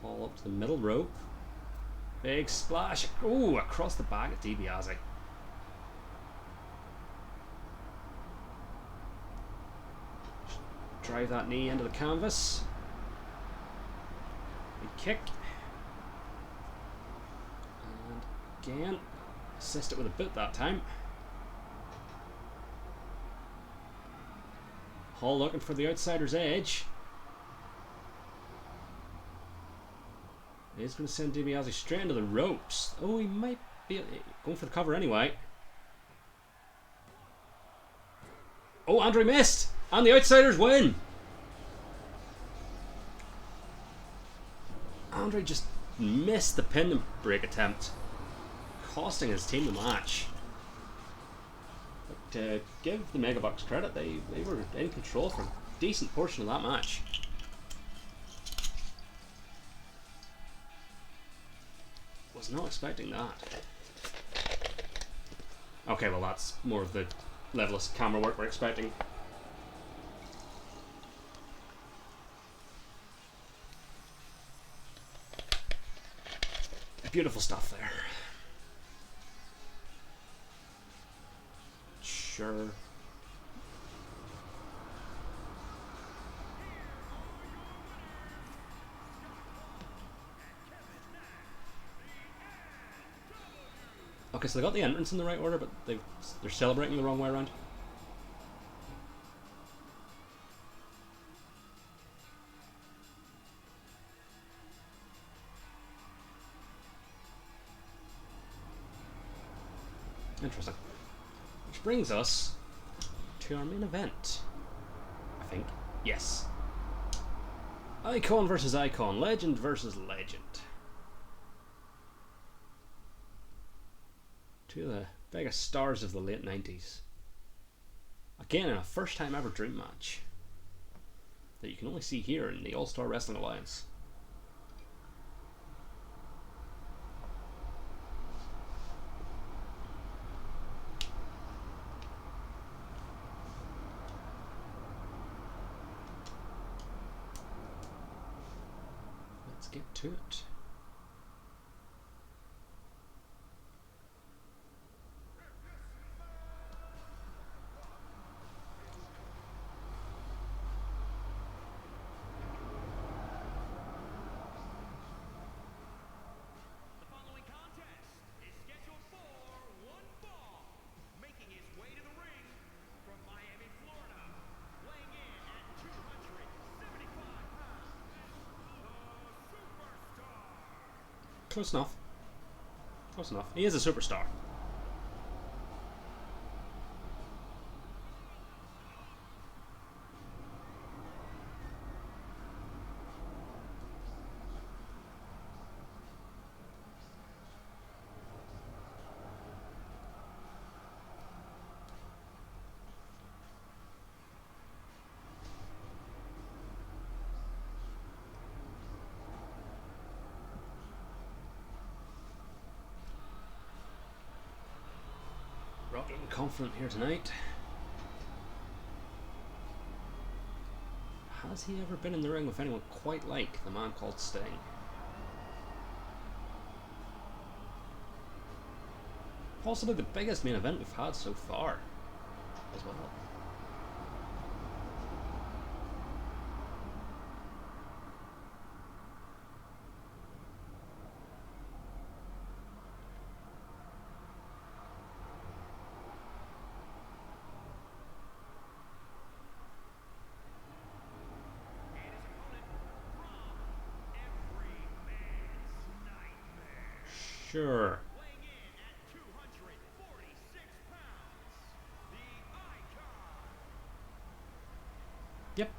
Hall up to the middle rope. Big splash. Ooh, across the back of DiBiase. Drive that knee into the canvas. Big kick. And again, assist it with a boot that time. Hall looking for the outsider's edge. He's going to send DiBiase straight into the ropes. Oh, he might be going for the cover anyway. Oh, Andre missed! And the outsiders win! Andre just missed the pin and break attempt, costing his team the match. To give the Megabucks credit, they were in control for a decent portion of that match. Was not expecting that. Okay, well that's more of the level of camera work we're expecting. Beautiful stuff there. Sure. Okay, so they got the entrance in the right order, but they're celebrating the wrong way around. Interesting. Which brings us to our main event. I think. Yes. Icon versus Icon. Legend versus Legend. Two of the biggest stars of the late 90s. Again, in a first time ever dream match that you can only see here in the All-Star Wrestling Alliance. Let's get to it. Close enough. Close enough. He is a superstar. confident here tonight. Has he ever been in the ring with anyone quite like the man called Sting? Possibly the biggest main event we've had so far as well. Sure. Yep.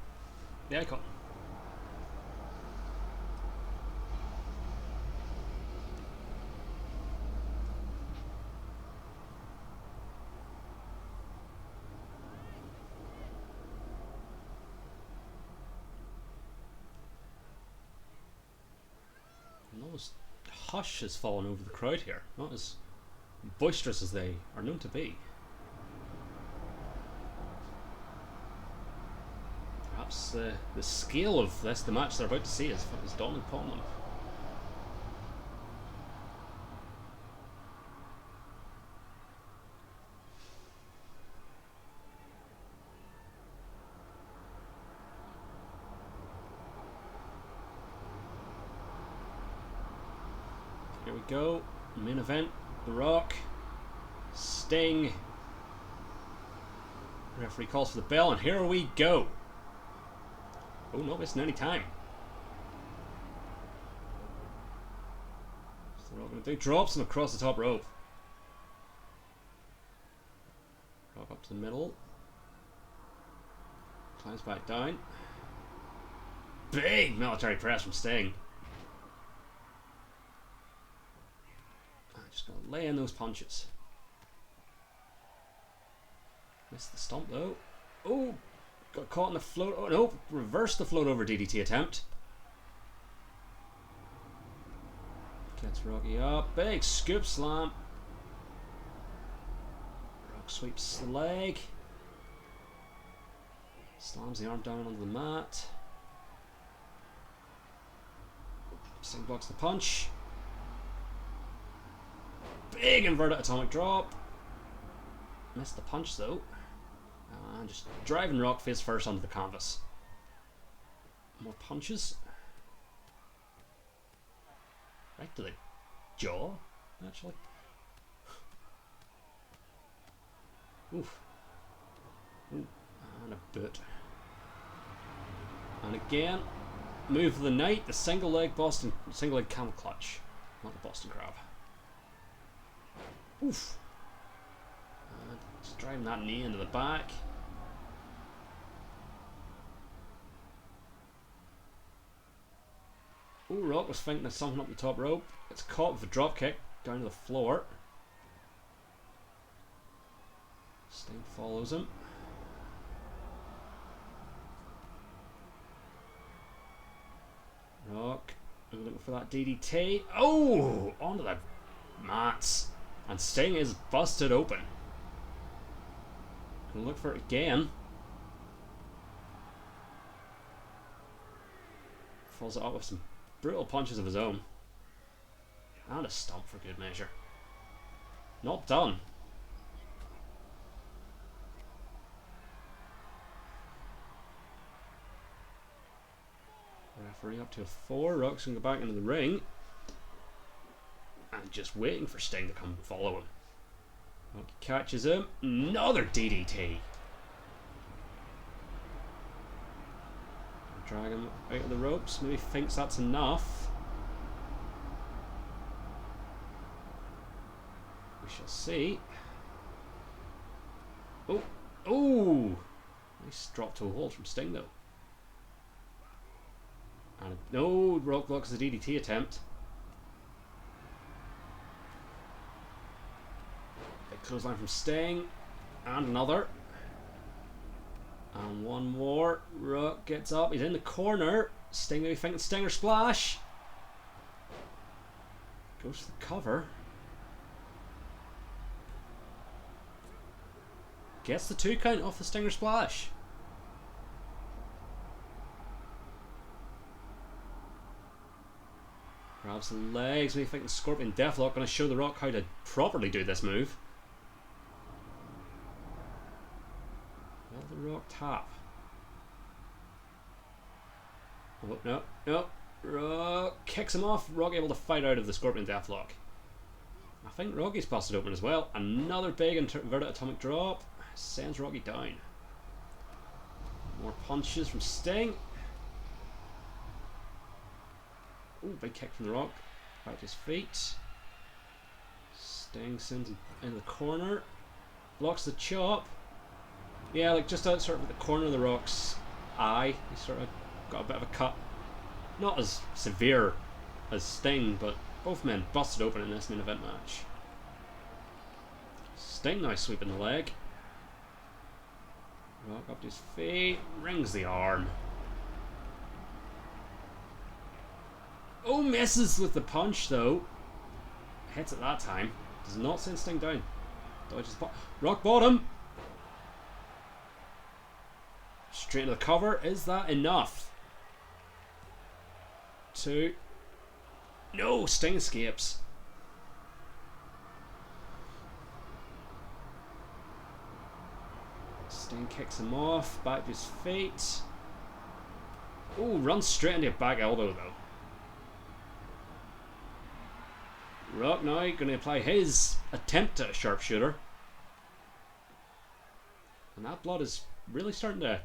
The icon. And almost hush has fallen over the crowd here. Not as boisterous as they are known to be. Perhaps the scale of the match they're about to see is dawning upon them. Here we go. Main event. The Rock. Sting. The referee calls for the bell, and here we go. Oh, not wasting any time. What's the Rock going to do? Drops him across the top rope. Rock up to the middle. Climbs back down. Big military press from Sting. Just going to lay in those punches. Missed the stomp though. Oh! Got caught in the float. Oh no! Reversed the float over DDT attempt. Gets Rocky up. Big scoop slam. Rock sweeps the leg. Slams the arm down onto the mat. Sting blocks the punch. Big inverted atomic drop. Missed the punch though. And just driving Rock face first onto the canvas. More punches. Right to the jaw, actually. Oof. Ooh. And a boot. And again, move of the night, the single leg camel clutch. Not the Boston Crab. Oof. And just driving that knee into the back. Ooh, Rock was thinking of something up the top rope. It's caught with a drop kick down to the floor. Sting follows him. Rock looking for that DDT. Oh! Onto the mats. And Sting is busted open. Gonna look for it again. Follows it up with some brutal punches of his own. And a stomp for good measure. Not done. Referee up to a 4. Rock's gonna go back into the ring. And just waiting for Sting to come follow him. Rock catches him. Another DDT. Drag him out of the ropes. Maybe thinks that's enough. We shall see. Oh! Oh! Nice drop to a hold from Sting though. And no, Rock blocks the DDT attempt. Big clothesline from Sting. And another. And one more. Rock gets up. He's in the corner. Sting maybe thinking Stinger splash. Goes to the cover. Gets the 2 count off the Stinger Splash. Grabs the legs, maybe thinking Scorpion Deathlock. Going to show The Rock how to properly do this move. Will The Rock tap? Oh, no, no. Rock kicks him off. Rock able to fight out of the Scorpion Deathlock. I think Rocky's busted open as well. Another big inverted atomic drop. Sends Rocky down. More punches from Sting. Ooh, big kick from The Rock. Back to his feet. Sting sends him into the corner. Blocks the chop. Yeah, like just out sort of at the corner of The Rock's eye. He sort of got a bit of a cut. Not as severe as Sting, but both men busted open in this main event match. Sting now sweeping the leg. Rock up to his feet. Rings the arm. Oh, misses with the punch though. Hits it that time. Does not send Sting down. Dodges Rock bottom. Straight to the cover. Is that enough? 2. No, Sting escapes. Sting kicks him off. Back to his feet. Oh, runs straight into a back elbow though. Rock now going to apply his attempt at a sharpshooter. And that blood is really starting to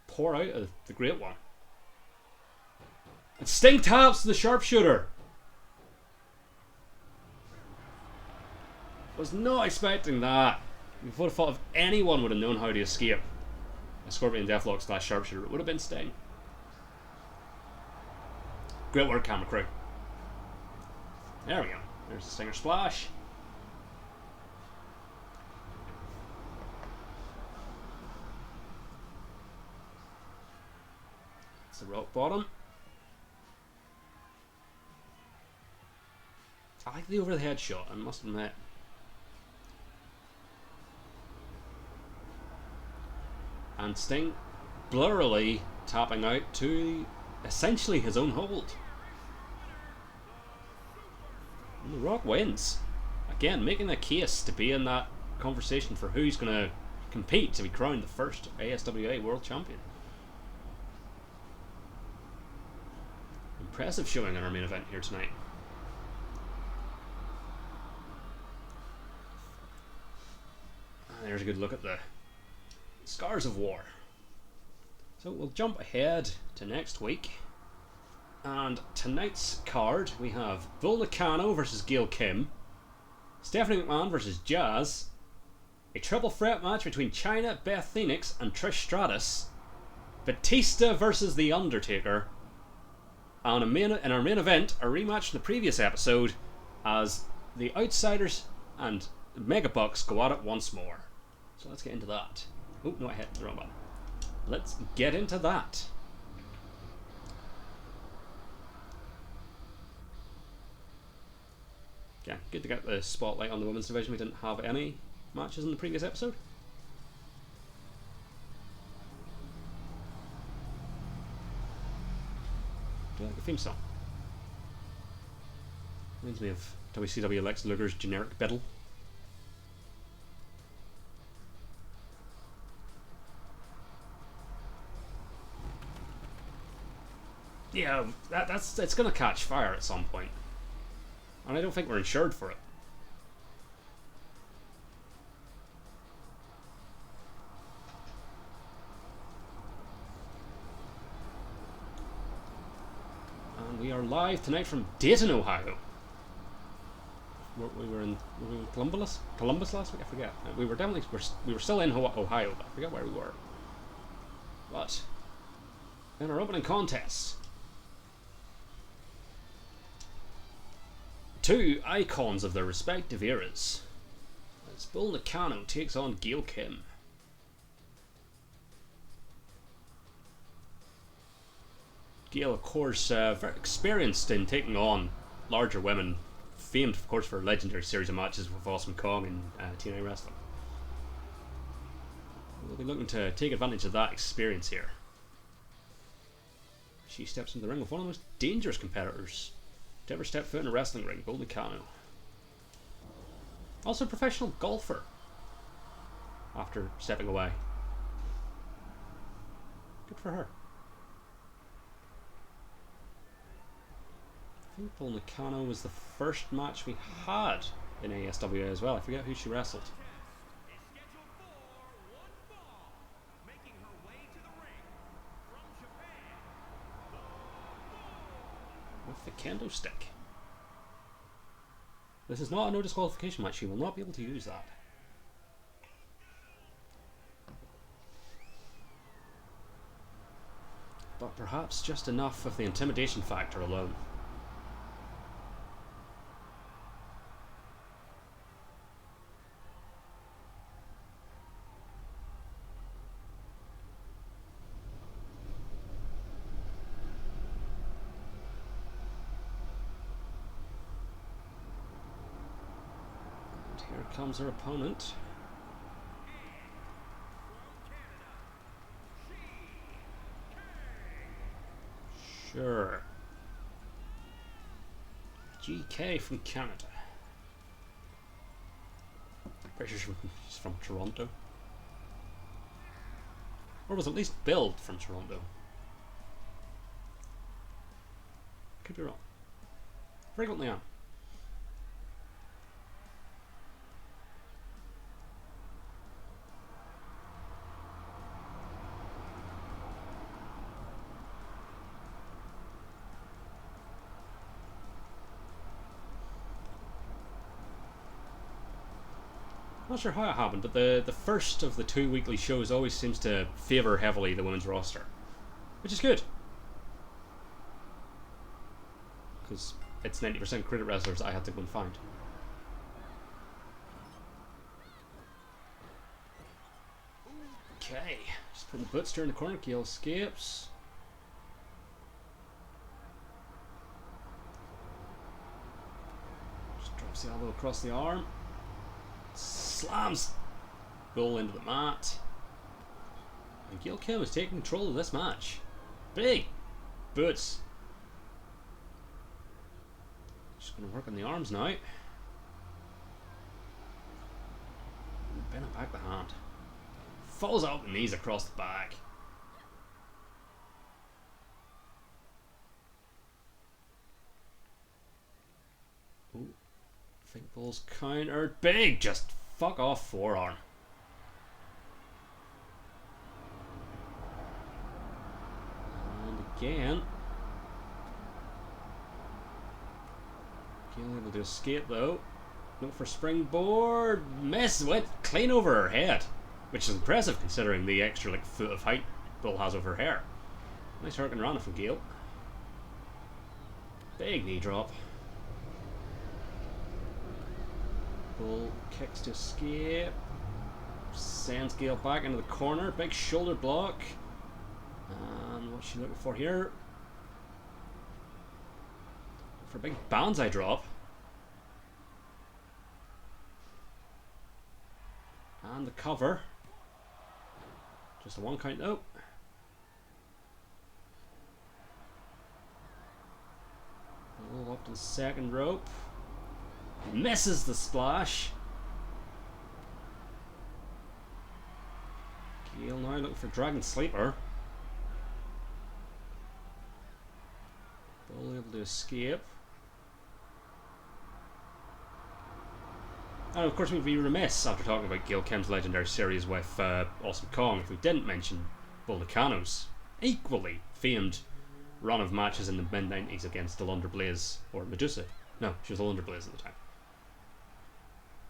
pour out of the Great One. And Sting taps the sharpshooter. Was not expecting that. You would have thought if anyone would have known how to escape a Scorpion Deathlock / sharpshooter, it would have been Sting. Great work, camera crew. There we go. There's the Stinger Splash. It's the Rock bottom. I like the over the head shot, I must admit. And Sting blurrily tapping out to essentially his own hold. And The Rock wins. Again, making a case to be in that conversation for who's going to compete to be crowned the first ASWA World Champion. Impressive showing in our main event here tonight. And there's a good look at the Scars of War. So we'll jump ahead to next week. And tonight's card, we have Bull Nakano versus Gail Kim, Stephanie McMahon versus Jazz, a triple threat match between Chyna, Beth Phoenix, and Trish Stratus, Batista versus The Undertaker, and in our main event, a rematch from the previous episode, as the Outsiders and Megabucks go at it once more. So let's get into that. Oh, no, I hit the wrong button. Let's get into that. Yeah, good to get the spotlight on the women's division. We didn't have any matches in the previous episode. Do you like the theme song? Reminds me of WCW Lex Luger's generic biddle. Yeah, it's going to catch fire at some point. And I don't think we're insured for it. And we are live tonight from Dayton, Ohio. We were in Columbus last week. I forget. We were still in Ohio, but I forget where we were. But in our opening contest, two icons of their respective eras, as Bull Nakano takes on Gail Kim. Gail, of course, very experienced in taking on larger women, famed, of course, for a legendary series of matches with Awesome Kong and TNA Wrestling. We'll be looking to take advantage of that experience here. She steps into the ring with one of the most dangerous competitors to ever step foot in a wrestling ring, Bull Nakano. Also a professional golfer after stepping away. Good for her. I think Bull Nakano was the first match we had in ASWA as well. I forget who she wrestled. With the kendo stick. This is not a no disqualification match. She will not be able to use that. But perhaps just enough of the intimidation factor alone. Here comes her opponent. Sure. GK from Canada. Pretty sure she's from Toronto. Or was at least billed from Toronto. Could be wrong. Frequently am. Not sure how it happened, but the first of the 2 weekly shows always seems to favour heavily the women's roster, which is good, because it's 90% credit wrestlers I had to go and find. Okay, just putting the Bootster in the corner. Gail escapes. Just drops the elbow across the arm. Slams Bull into the mat. And Gail Kim is taking control of this match. Big boots. Just going to work on the arms now. Bend it back the hand. Falls out the knees across the back. Ooh. Think Bull's countered. Big, just fuck off forearm. And again. Gail able to escape though. Note for springboard. Miss. Went clean over her head, which is impressive considering the extra like foot of height Bull has over her hair. Nice hurricane rana from Gail. Big knee drop. Bull kicks to escape. Sends Gail back into the corner. Big shoulder block. And what's she looking for here? For a big banzai drop. And the cover. Just a 1 count though. Bull up to the second rope. Misses the splash. Gail now looking for Dragon Sleeper. Bull able to escape. And of course we'd be remiss after talking about Gail Kim's legendary series with Awesome Kong if we didn't mention Bull Nakano's equally famed run of matches in the mid-90s against Delunder Blaze or Medusa. No, she was Delunder Blaze at the time.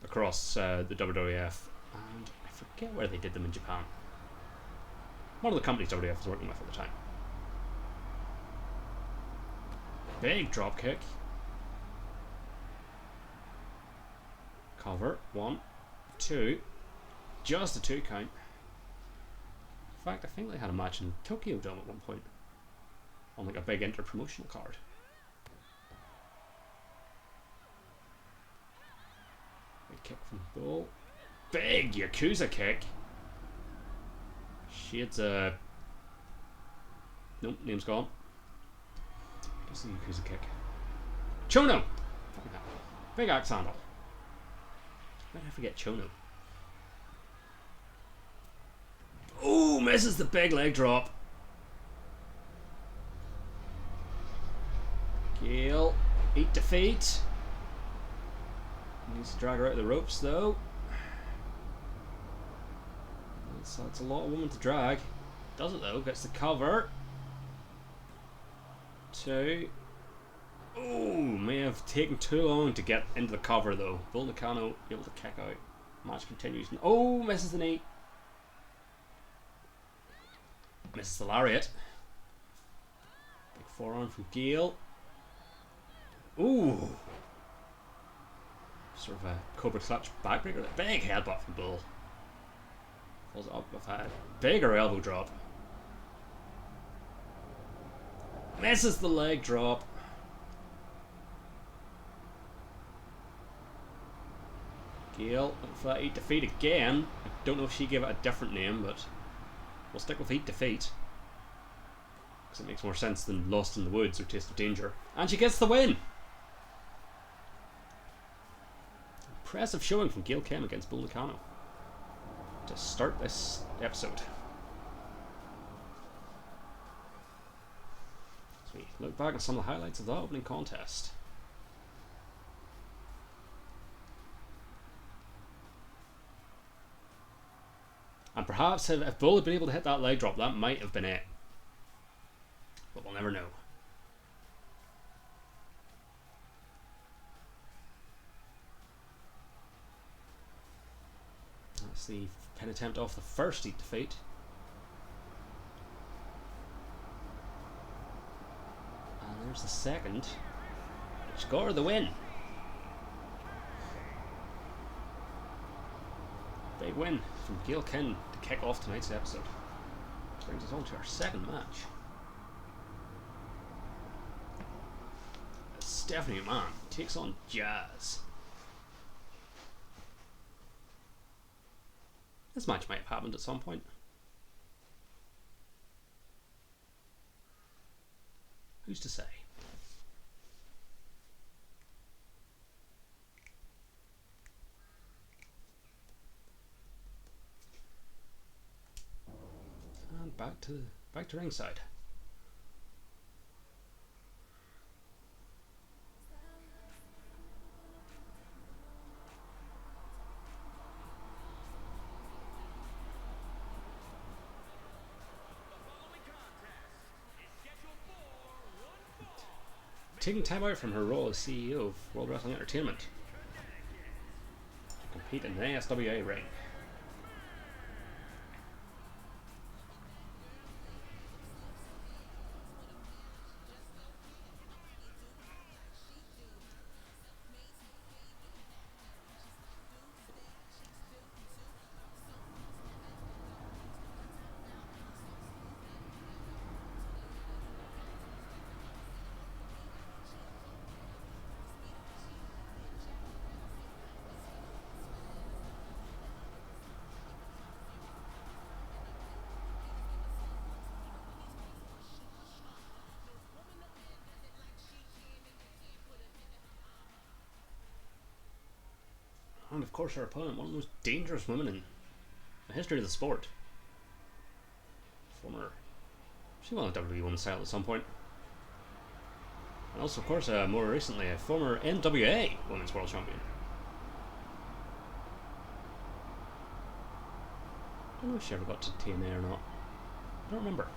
Across the WWF, and I forget where they did them in Japan. One of the companies WWF was working with at the time. Big drop kick. Cover. 1, 2. Just a 2 count. In fact, I think they had a match in Tokyo Dome at one point. On like a big inter-promotional card. Big kick from Bull. Big Yakuza kick. Shades, nope, name's gone. Just the Yakuza kick. Chono! Big axe handle. Why did I forget Chono? Oh, misses the big leg drop. Gale, eat defeat. Needs to drag her out of the ropes though. That's a lot of woman to drag. Does it though, gets the cover. 2. Oh, may have taken too long to get into the cover though. Bull Nakano able to kick out. Match continues. Oh, misses the knee. Misses the lariat. Big forearm from Gale. Ooh. Sort of a Cobra Clutch backbreaker. Big headbutt from Bull. Pulls it up with a bigger elbow drop. Misses the leg drop. Gale, for that Eat Defeat again. I don't know if she gave it a different name, but we'll stick with Eat Defeat. Because it makes more sense than Lost in the Woods or Taste of Danger. And she gets the win! Impressive showing from Gail Kim against Bull Nakano to start this episode. As we look back at some of the highlights of the opening contest. And perhaps if Bull had been able to hit that leg drop, that might have been it. But we'll never know. That's the pin attempt off the first Eat Defeat. And there's the second, which got her the win. Big win from Gail Kim to kick off tonight's episode. Which brings us on to our second match. Stephanie McMahon takes on Jazz. This match might have happened at some point. Who's to say? And back to ringside. Taking time out from her role as CEO of World Wrestling Entertainment to compete in the ASWA ring. And of course her opponent, one of the most dangerous women in the history of the sport. She won the WWE Women's title at some point. And also of course more recently a former NWA Women's World Champion. I don't know if she ever got to TNA or not. I don't remember.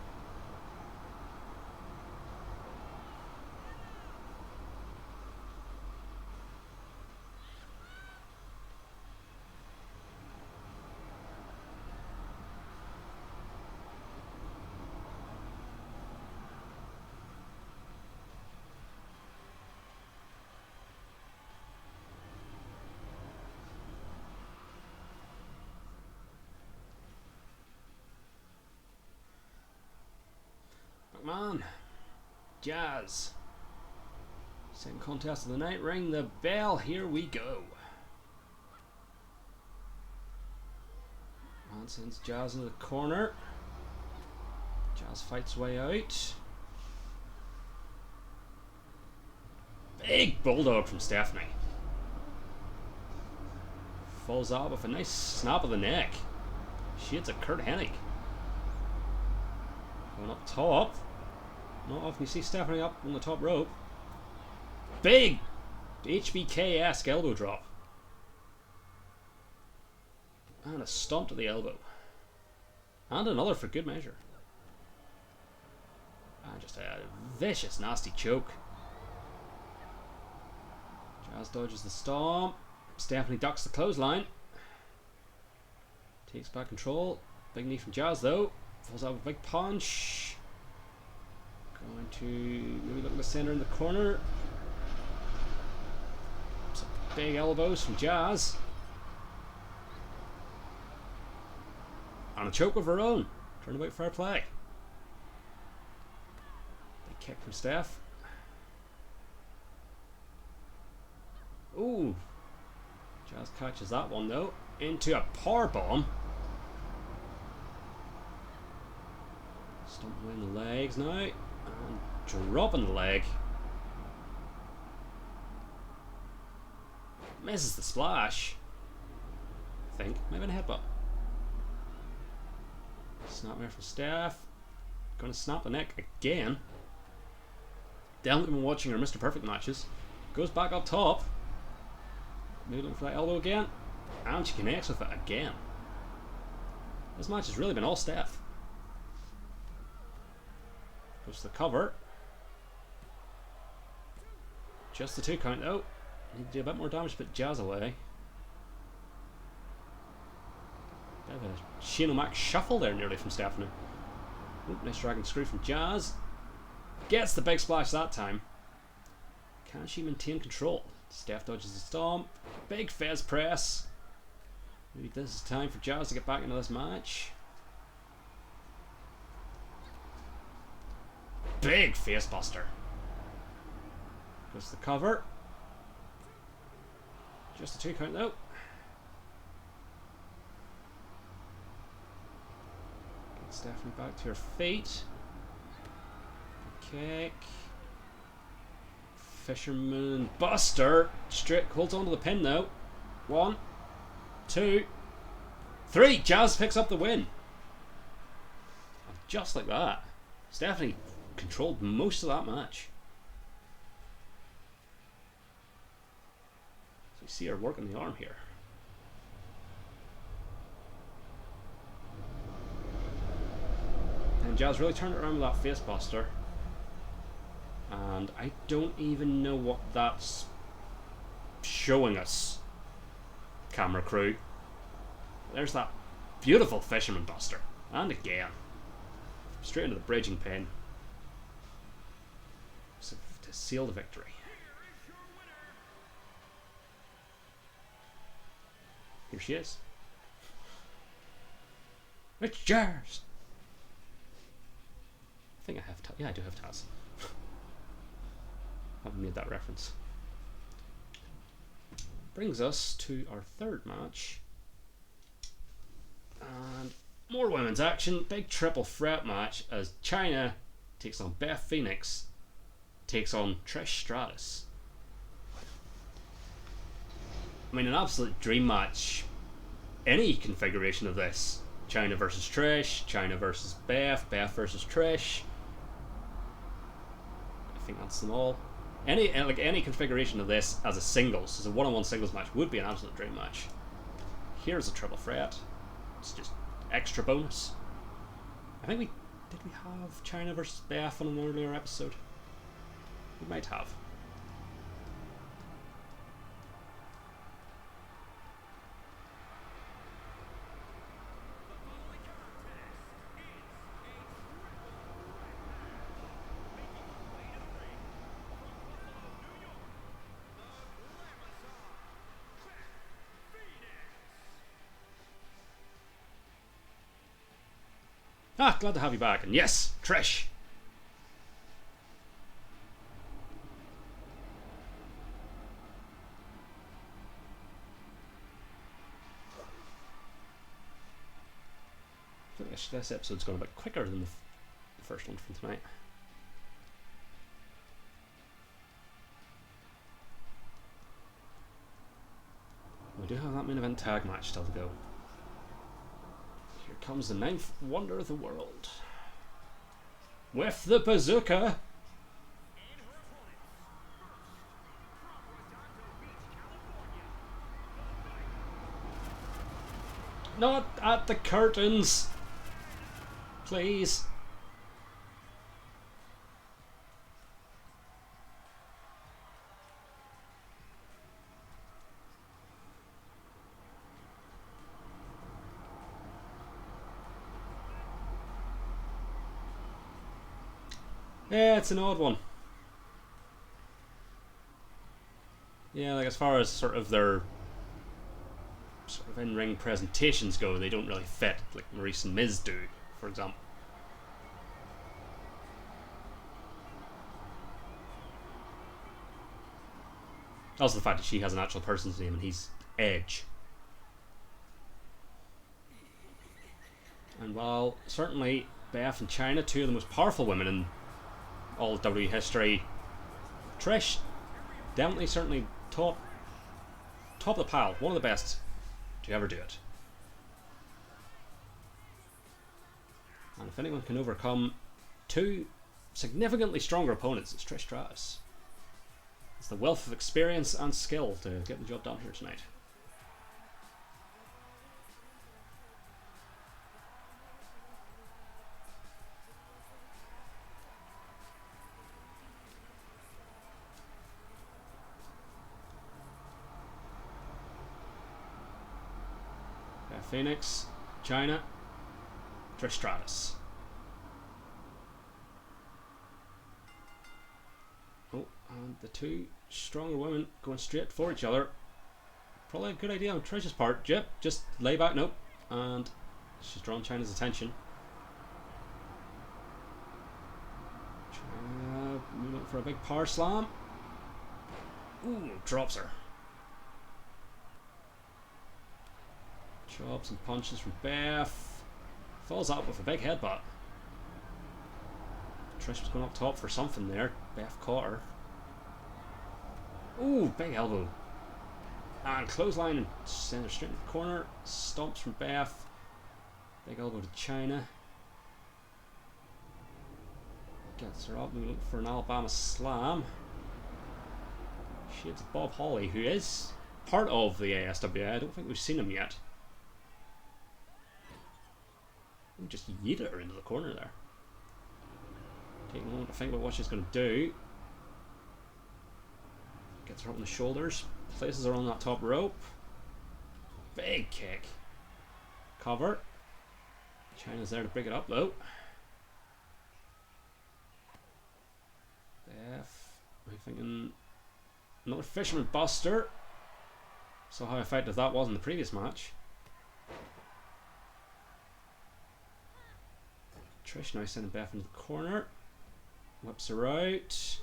McMahon, Jazz. Second contest of the night. Ring the bell. Here we go. Man sends Jazz into the corner. Jazz fights way out. Big bulldog from Stephanie. Falls out with a nice snap of the neck. Shades of Kurt Hennig. Going up top. Not often you see Stephanie up on the top rope. Big HBK-esque elbow drop. And a stomp to the elbow. And another for good measure. And just a vicious, nasty choke. Jazz dodges the stomp. Stephanie ducks the clothesline. Takes back control. Big knee from Jazz though. Falls out with a big punch. Going to maybe look at the center in the corner. Some big elbows from Jazz. And a choke of her own. Turnabout fair play. Big kick from Steph. Ooh. Jazz catches that one though. Into a power bomb. Stomping in the legs now. And dropping the leg. Misses the splash. I think. Maybe a headbutt. Snapmare from Steph. Gonna snap the neck again. Definitely been watching her Mr. Perfect matches. Goes back up top. Maybe looking for that elbow again. And she connects with it again. This match has really been all Steph. Goes to the cover. Just the 2 count though. Need to do a bit more damage to put Jazz away. Bit of a Shane O'Mac shuffle there nearly from Stephanie. Ooh, nice dragon screw from Jazz. Gets the big splash that time. Can she maintain control? Steph dodges the stomp. Big Fez press. Maybe this is time for Jazz to get back into this match. Big face buster. Goes to the cover. Just a 2 count though. Get Stephanie back to her feet. Kick. Fisherman Buster. Straight holds on to the pin though. 1, 2, 3. Jazz picks up the win. And just like that, Stephanie controlled most of that match. So you see her working the arm here. And Jazz really turned it around with that face buster. And I don't even know what that's showing us, camera crew. There's that beautiful fisherman buster. And again. Straight into the bridging pin. So to seal the victory. Here she is. It's yours. I think I have yeah, I do have Taz. Haven't made that reference. Brings us to our third match. And more women's action. Big triple threat match as Chyna takes on Beth Phoenix, takes on Trish Stratus. I mean, an absolute dream match. Any configuration of this. Chyna versus Trish, Chyna versus Beth, Beth versus Trish. I think that's them all. Any configuration of this as a singles, as a one-on-one singles match would be an absolute dream match. Here's a triple threat. It's just extra bonus. I think we have Chyna versus Beth on an earlier episode? We might have. Ah, glad to have you back. And yes, Trish. I feel like this episode's gone a bit quicker than first one from tonight. We do have that main event tag match still to go. Here comes the 9th wonder of the world. With the bazooka. Not at the curtains. Please. Yeah, it's an odd one. Yeah, like as far as sort of their sort of in-ring presentations go, they don't really fit like Maurice and Miz do, for example. Also the fact that she has an actual person's name and he's Edge. And while certainly Beth and Chyna, two of the most powerful women in all of WWE history, Trish definitely certainly top of the pile, one of the best to ever do it. And if anyone can overcome two significantly stronger opponents, it's Trish Stratus. It's the wealth of experience and skill to get the job done here tonight. Phoenix, Chyna, Trish Stratus. Oh, and the two stronger women going straight for each other. Probably a good idea on Trish's part. Yep, just lay back, nope. And she's drawn Chyna's attention. Chyna moving for a big power slam. Ooh, drops her. Chops and punches from Beth. Falls out with a big headbutt. Trish was going up top for something there. Beth caught her. Ooh, big elbow. And clothesline and send her straight in the corner. Stomps from Beth. Big elbow to Chyna. Gets her up. We look for an Alabama slam. Shades of Bob Holly, who is part of the ASWA. I don't think we've seen him yet. We just yeeted her into the corner there. Taking a moment to think about what she's going to do. Gets her up on the shoulders. Places her on that top rope. Big kick. Cover. Chyna's there to pick it up though. Beth. I'm thinking another Fisherman Buster. Saw how effective that was in the previous match. Trish now sending Beth into the corner. Whips her out.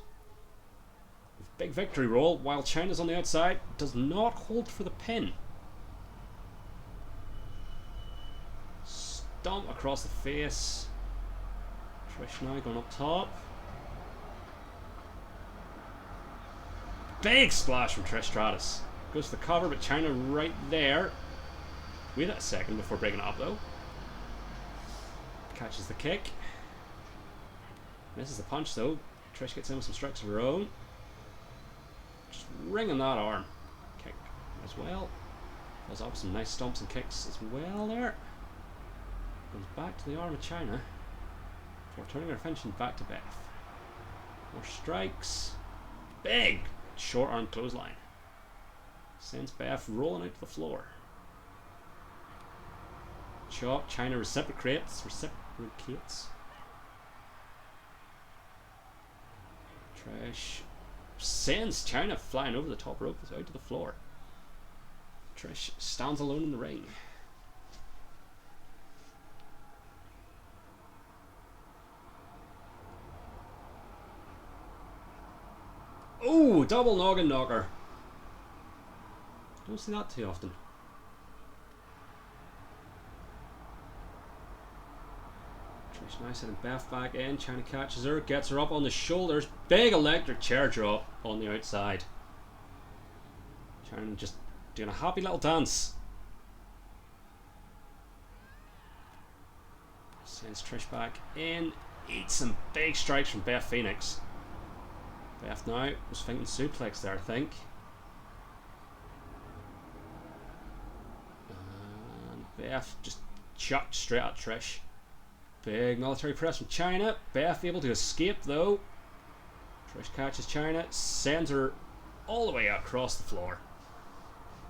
With big victory roll while Chyna's on the outside. Does not hold for the pin. Stomp across the face. Trish now going up top. Big splash from Trish Stratus. Goes for the cover, but Chyna right there. Wait a second before breaking it up though. Catches the kick. Misses the punch though. Trish gets in with some strikes of her own. Just ringing that arm. Kick as well. Does up some nice stomps and kicks as well there. Goes back to the arm of Chyna. Before turning her attention back to Beth. More strikes. Big short arm clothesline. Sends Beth rolling out to the floor. Chop. Chyna reciprocates. Trish sends Chyna flying over the top rope out to the floor. Trish stands alone in the ring. Oh, double noggin knocker. Don't see that too often. Trish Trish now sending Beth back in. China catches her, gets her up on the shoulders. Big electric chair drop on the outside. China just doing a happy little dance. Sends Trish back in. Eats some big strikes from Beth Phoenix. Beth now was thinking suplex there, I think. And Beth just chucked straight at Trish. Big military press from China. Beth able to escape though. Trish catches China, sends her all the way across the floor.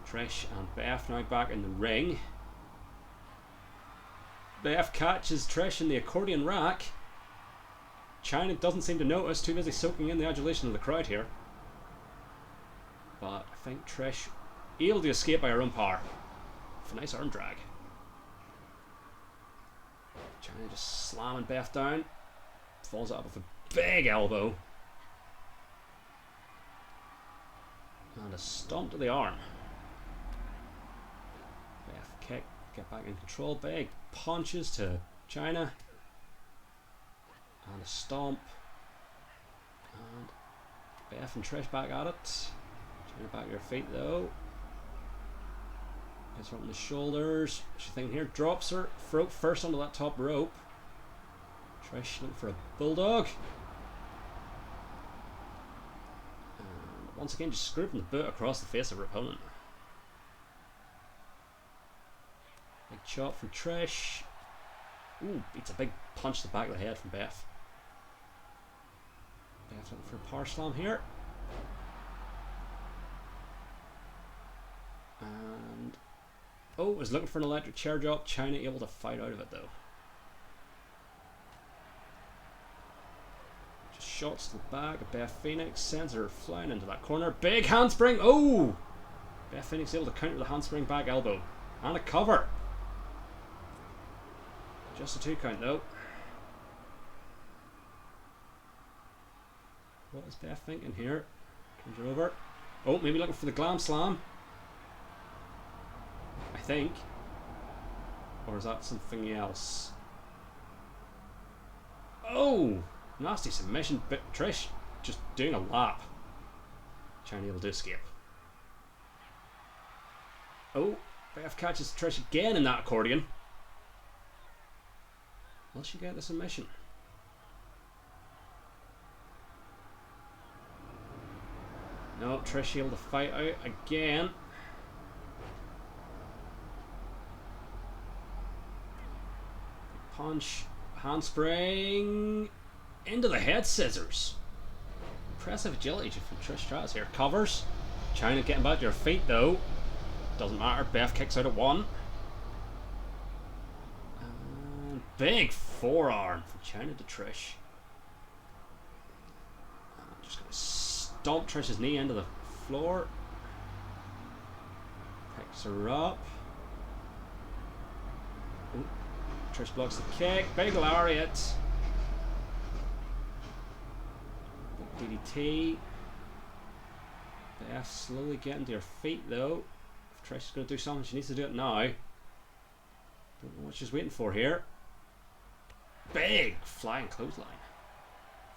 Trish and Beth now back in the ring. Beth catches Trish in the accordion rack. China doesn't seem to notice, too busy soaking in the adulation of the crowd here. But I think Trish able to escape by her own power. With a nice arm drag. China just slamming Beth down. Falls up with a big elbow. And a stomp to the arm. Beth kick, get back in control. Big punches to China. And a stomp. And Beth and Trish back at it. China back to her feet though. Gets her up on the shoulders. She's thinking here, drops her. Throat first onto that top rope. Trish looking for a bulldog. And once again just scraping the boot across the face of her opponent. Big chop from Trish. Ooh, beats a big punch to the back of the head from Beth. Beth looking for a power slam here. And oh, was looking for an electric chair drop. China able to fight out of it though. Just shots to the back of Beth Phoenix, sends her flying into that corner. Big handspring. Oh! Beth Phoenix able to counter the handspring back elbow. And a cover. Just a 2 count though. What is Beth thinking here? Comes her over. Oh, maybe looking for the glam slam. I think. Or is that something else? Oh! Nasty submission. But Trish just doing a lap. China able to escape. Oh, Beth catches Trish again in that accordion. Will she get the submission? No, Trish able to fight out again. Punch, handspring, into the head scissors. Impressive agility from Trish Stratus here. Covers. China getting back to her feet though. Doesn't matter. Beth kicks out at 1. And big forearm from China to Trish. Just gonna stomp Trish's knee into the floor. Picks her up. Ooh. Trish blocks the kick. Big lariat. Big DDT. Beth slowly getting to her feet though. If Trish is going to do something, she needs to do it now. Don't know what she's waiting for here. Big flying clothesline.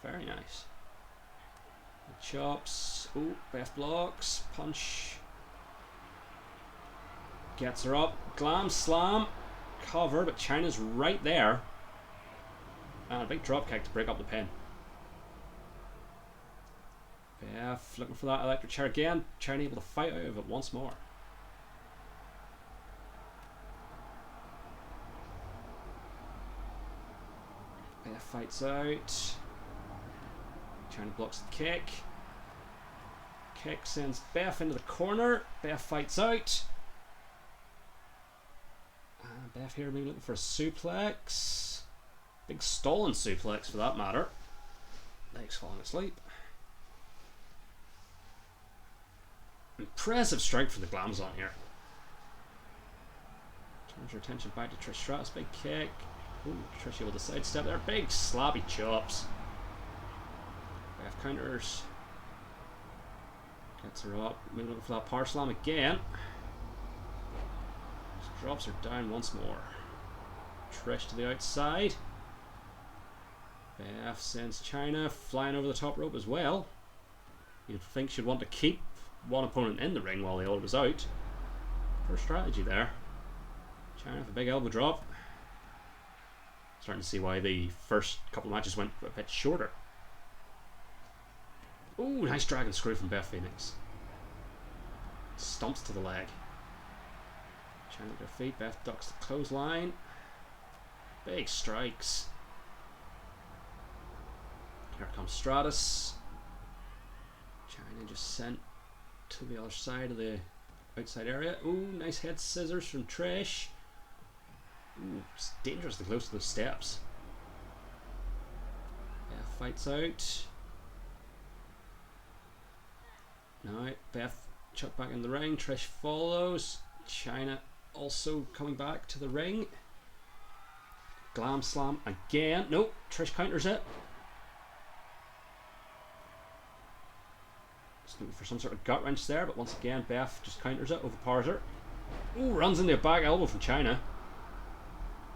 Very nice. Chops. Oh, Beth blocks. Punch. Gets her up. Glam slam. Cover, but China's right there. And a big drop kick to break up the pin. Beth looking for that electric chair again. China able to fight out of it once more. Beth fights out. China blocks the kick. Kick sends Beth into the corner. Beth fights out. Beth here maybe looking for a suplex. Big stolen suplex for that matter. Legs falling asleep. Impressive strength from the Glamazon here. Turns her attention back to Trish Stratus. Big kick. Ooh, Trish able to sidestep there. Big slabby chops. Beth counters. Gets her up. Maybe looking for that power slam again. Drops her down once more. Trish to the outside. Beth sends China flying over the top rope as well. You'd think she'd want to keep one opponent in the ring while the other was out. Her strategy there. China with a big elbow drop. Starting to see why the first couple of matches went a bit shorter. Ooh, nice dragon screw from Beth Phoenix. Stomps to the leg. China with her feet. Beth ducks the clothesline. Big strikes. Here comes Stratus. China just sent to the other side of the outside area. Ooh, nice head scissors from Trish. Ooh, it's dangerously close to those steps. Beth fights out. Now Beth chucked back in the ring. Trish follows. China also coming back to the ring. Glam slam again. Nope, Trish counters it. Just looking for some sort of gut wrench there, but once again Beth just counters it, overpowers her. Ooh, runs into a back elbow from China.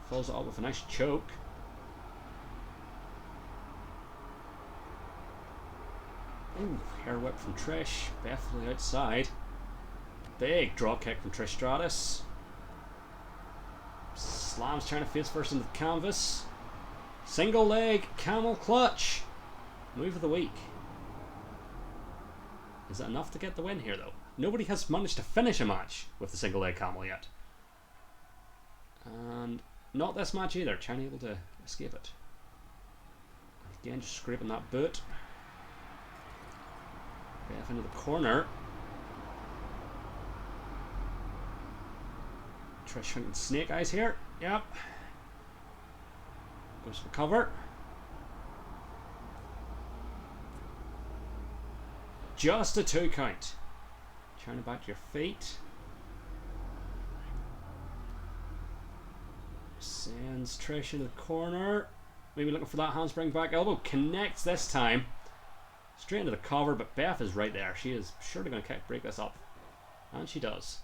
Follows it up with a nice choke. Ooh, hair whip from Trish. Beth to the outside. Big drop kick from Trish Stratus. Slams China face first into the canvas. Single leg camel clutch. Move of the week. Is that enough to get the win here though? Nobody has managed to finish a match with the single leg camel yet. And not this match either. China able to escape it. Again, just scraping that boot. Beth into the corner. Trish thinking snake eyes here. Yep. Goes for cover. Just a 2 count. China back to your feet. Sends Trish into the corner. Maybe looking for that handspring back elbow. Connects this time. Straight into the cover, but Beth is right there. She is surely going to break this up. And she does.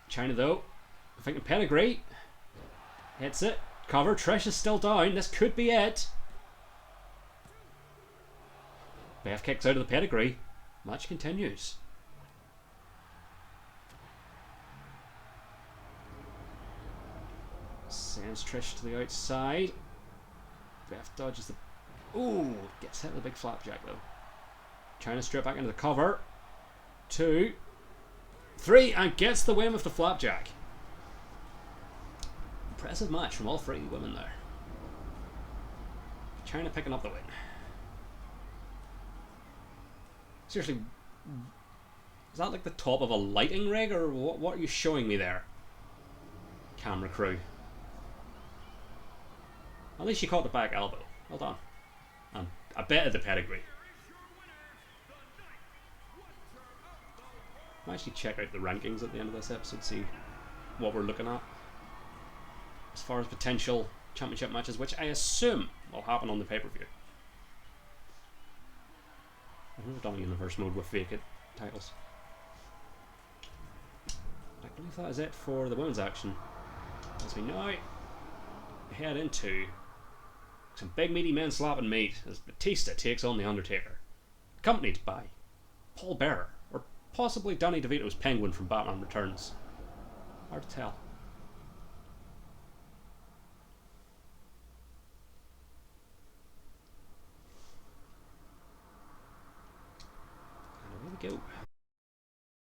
China though, thinking pedigree. Hits it. Cover. Trish is still down. This could be it. Beth kicks out of the pedigree. Match continues. Sends Trish to the outside. Beth dodges the... Ooh, gets hit with a big flapjack though. China straight back into the cover. 2, 3, and gets the win with the flapjack. Impressive match from all 3 women there. China picking up the win. Seriously, is that like the top of a lighting rig, or what are you showing me there? Camera crew. At least she caught the back elbow. Well done. And a bit of the pedigree. I'll actually check out the rankings at the end of this episode, see what we're looking at as far as potential championship matches, which I assume will happen on the pay-per-view. I've never done a universe mode with vacant titles. I believe that is it for the women's action. As we now head into some big meaty men slapping meat as Batista takes on The Undertaker, accompanied by Paul Bearer, or possibly Danny DeVito's Penguin from Batman Returns. Hard to tell. And away we go.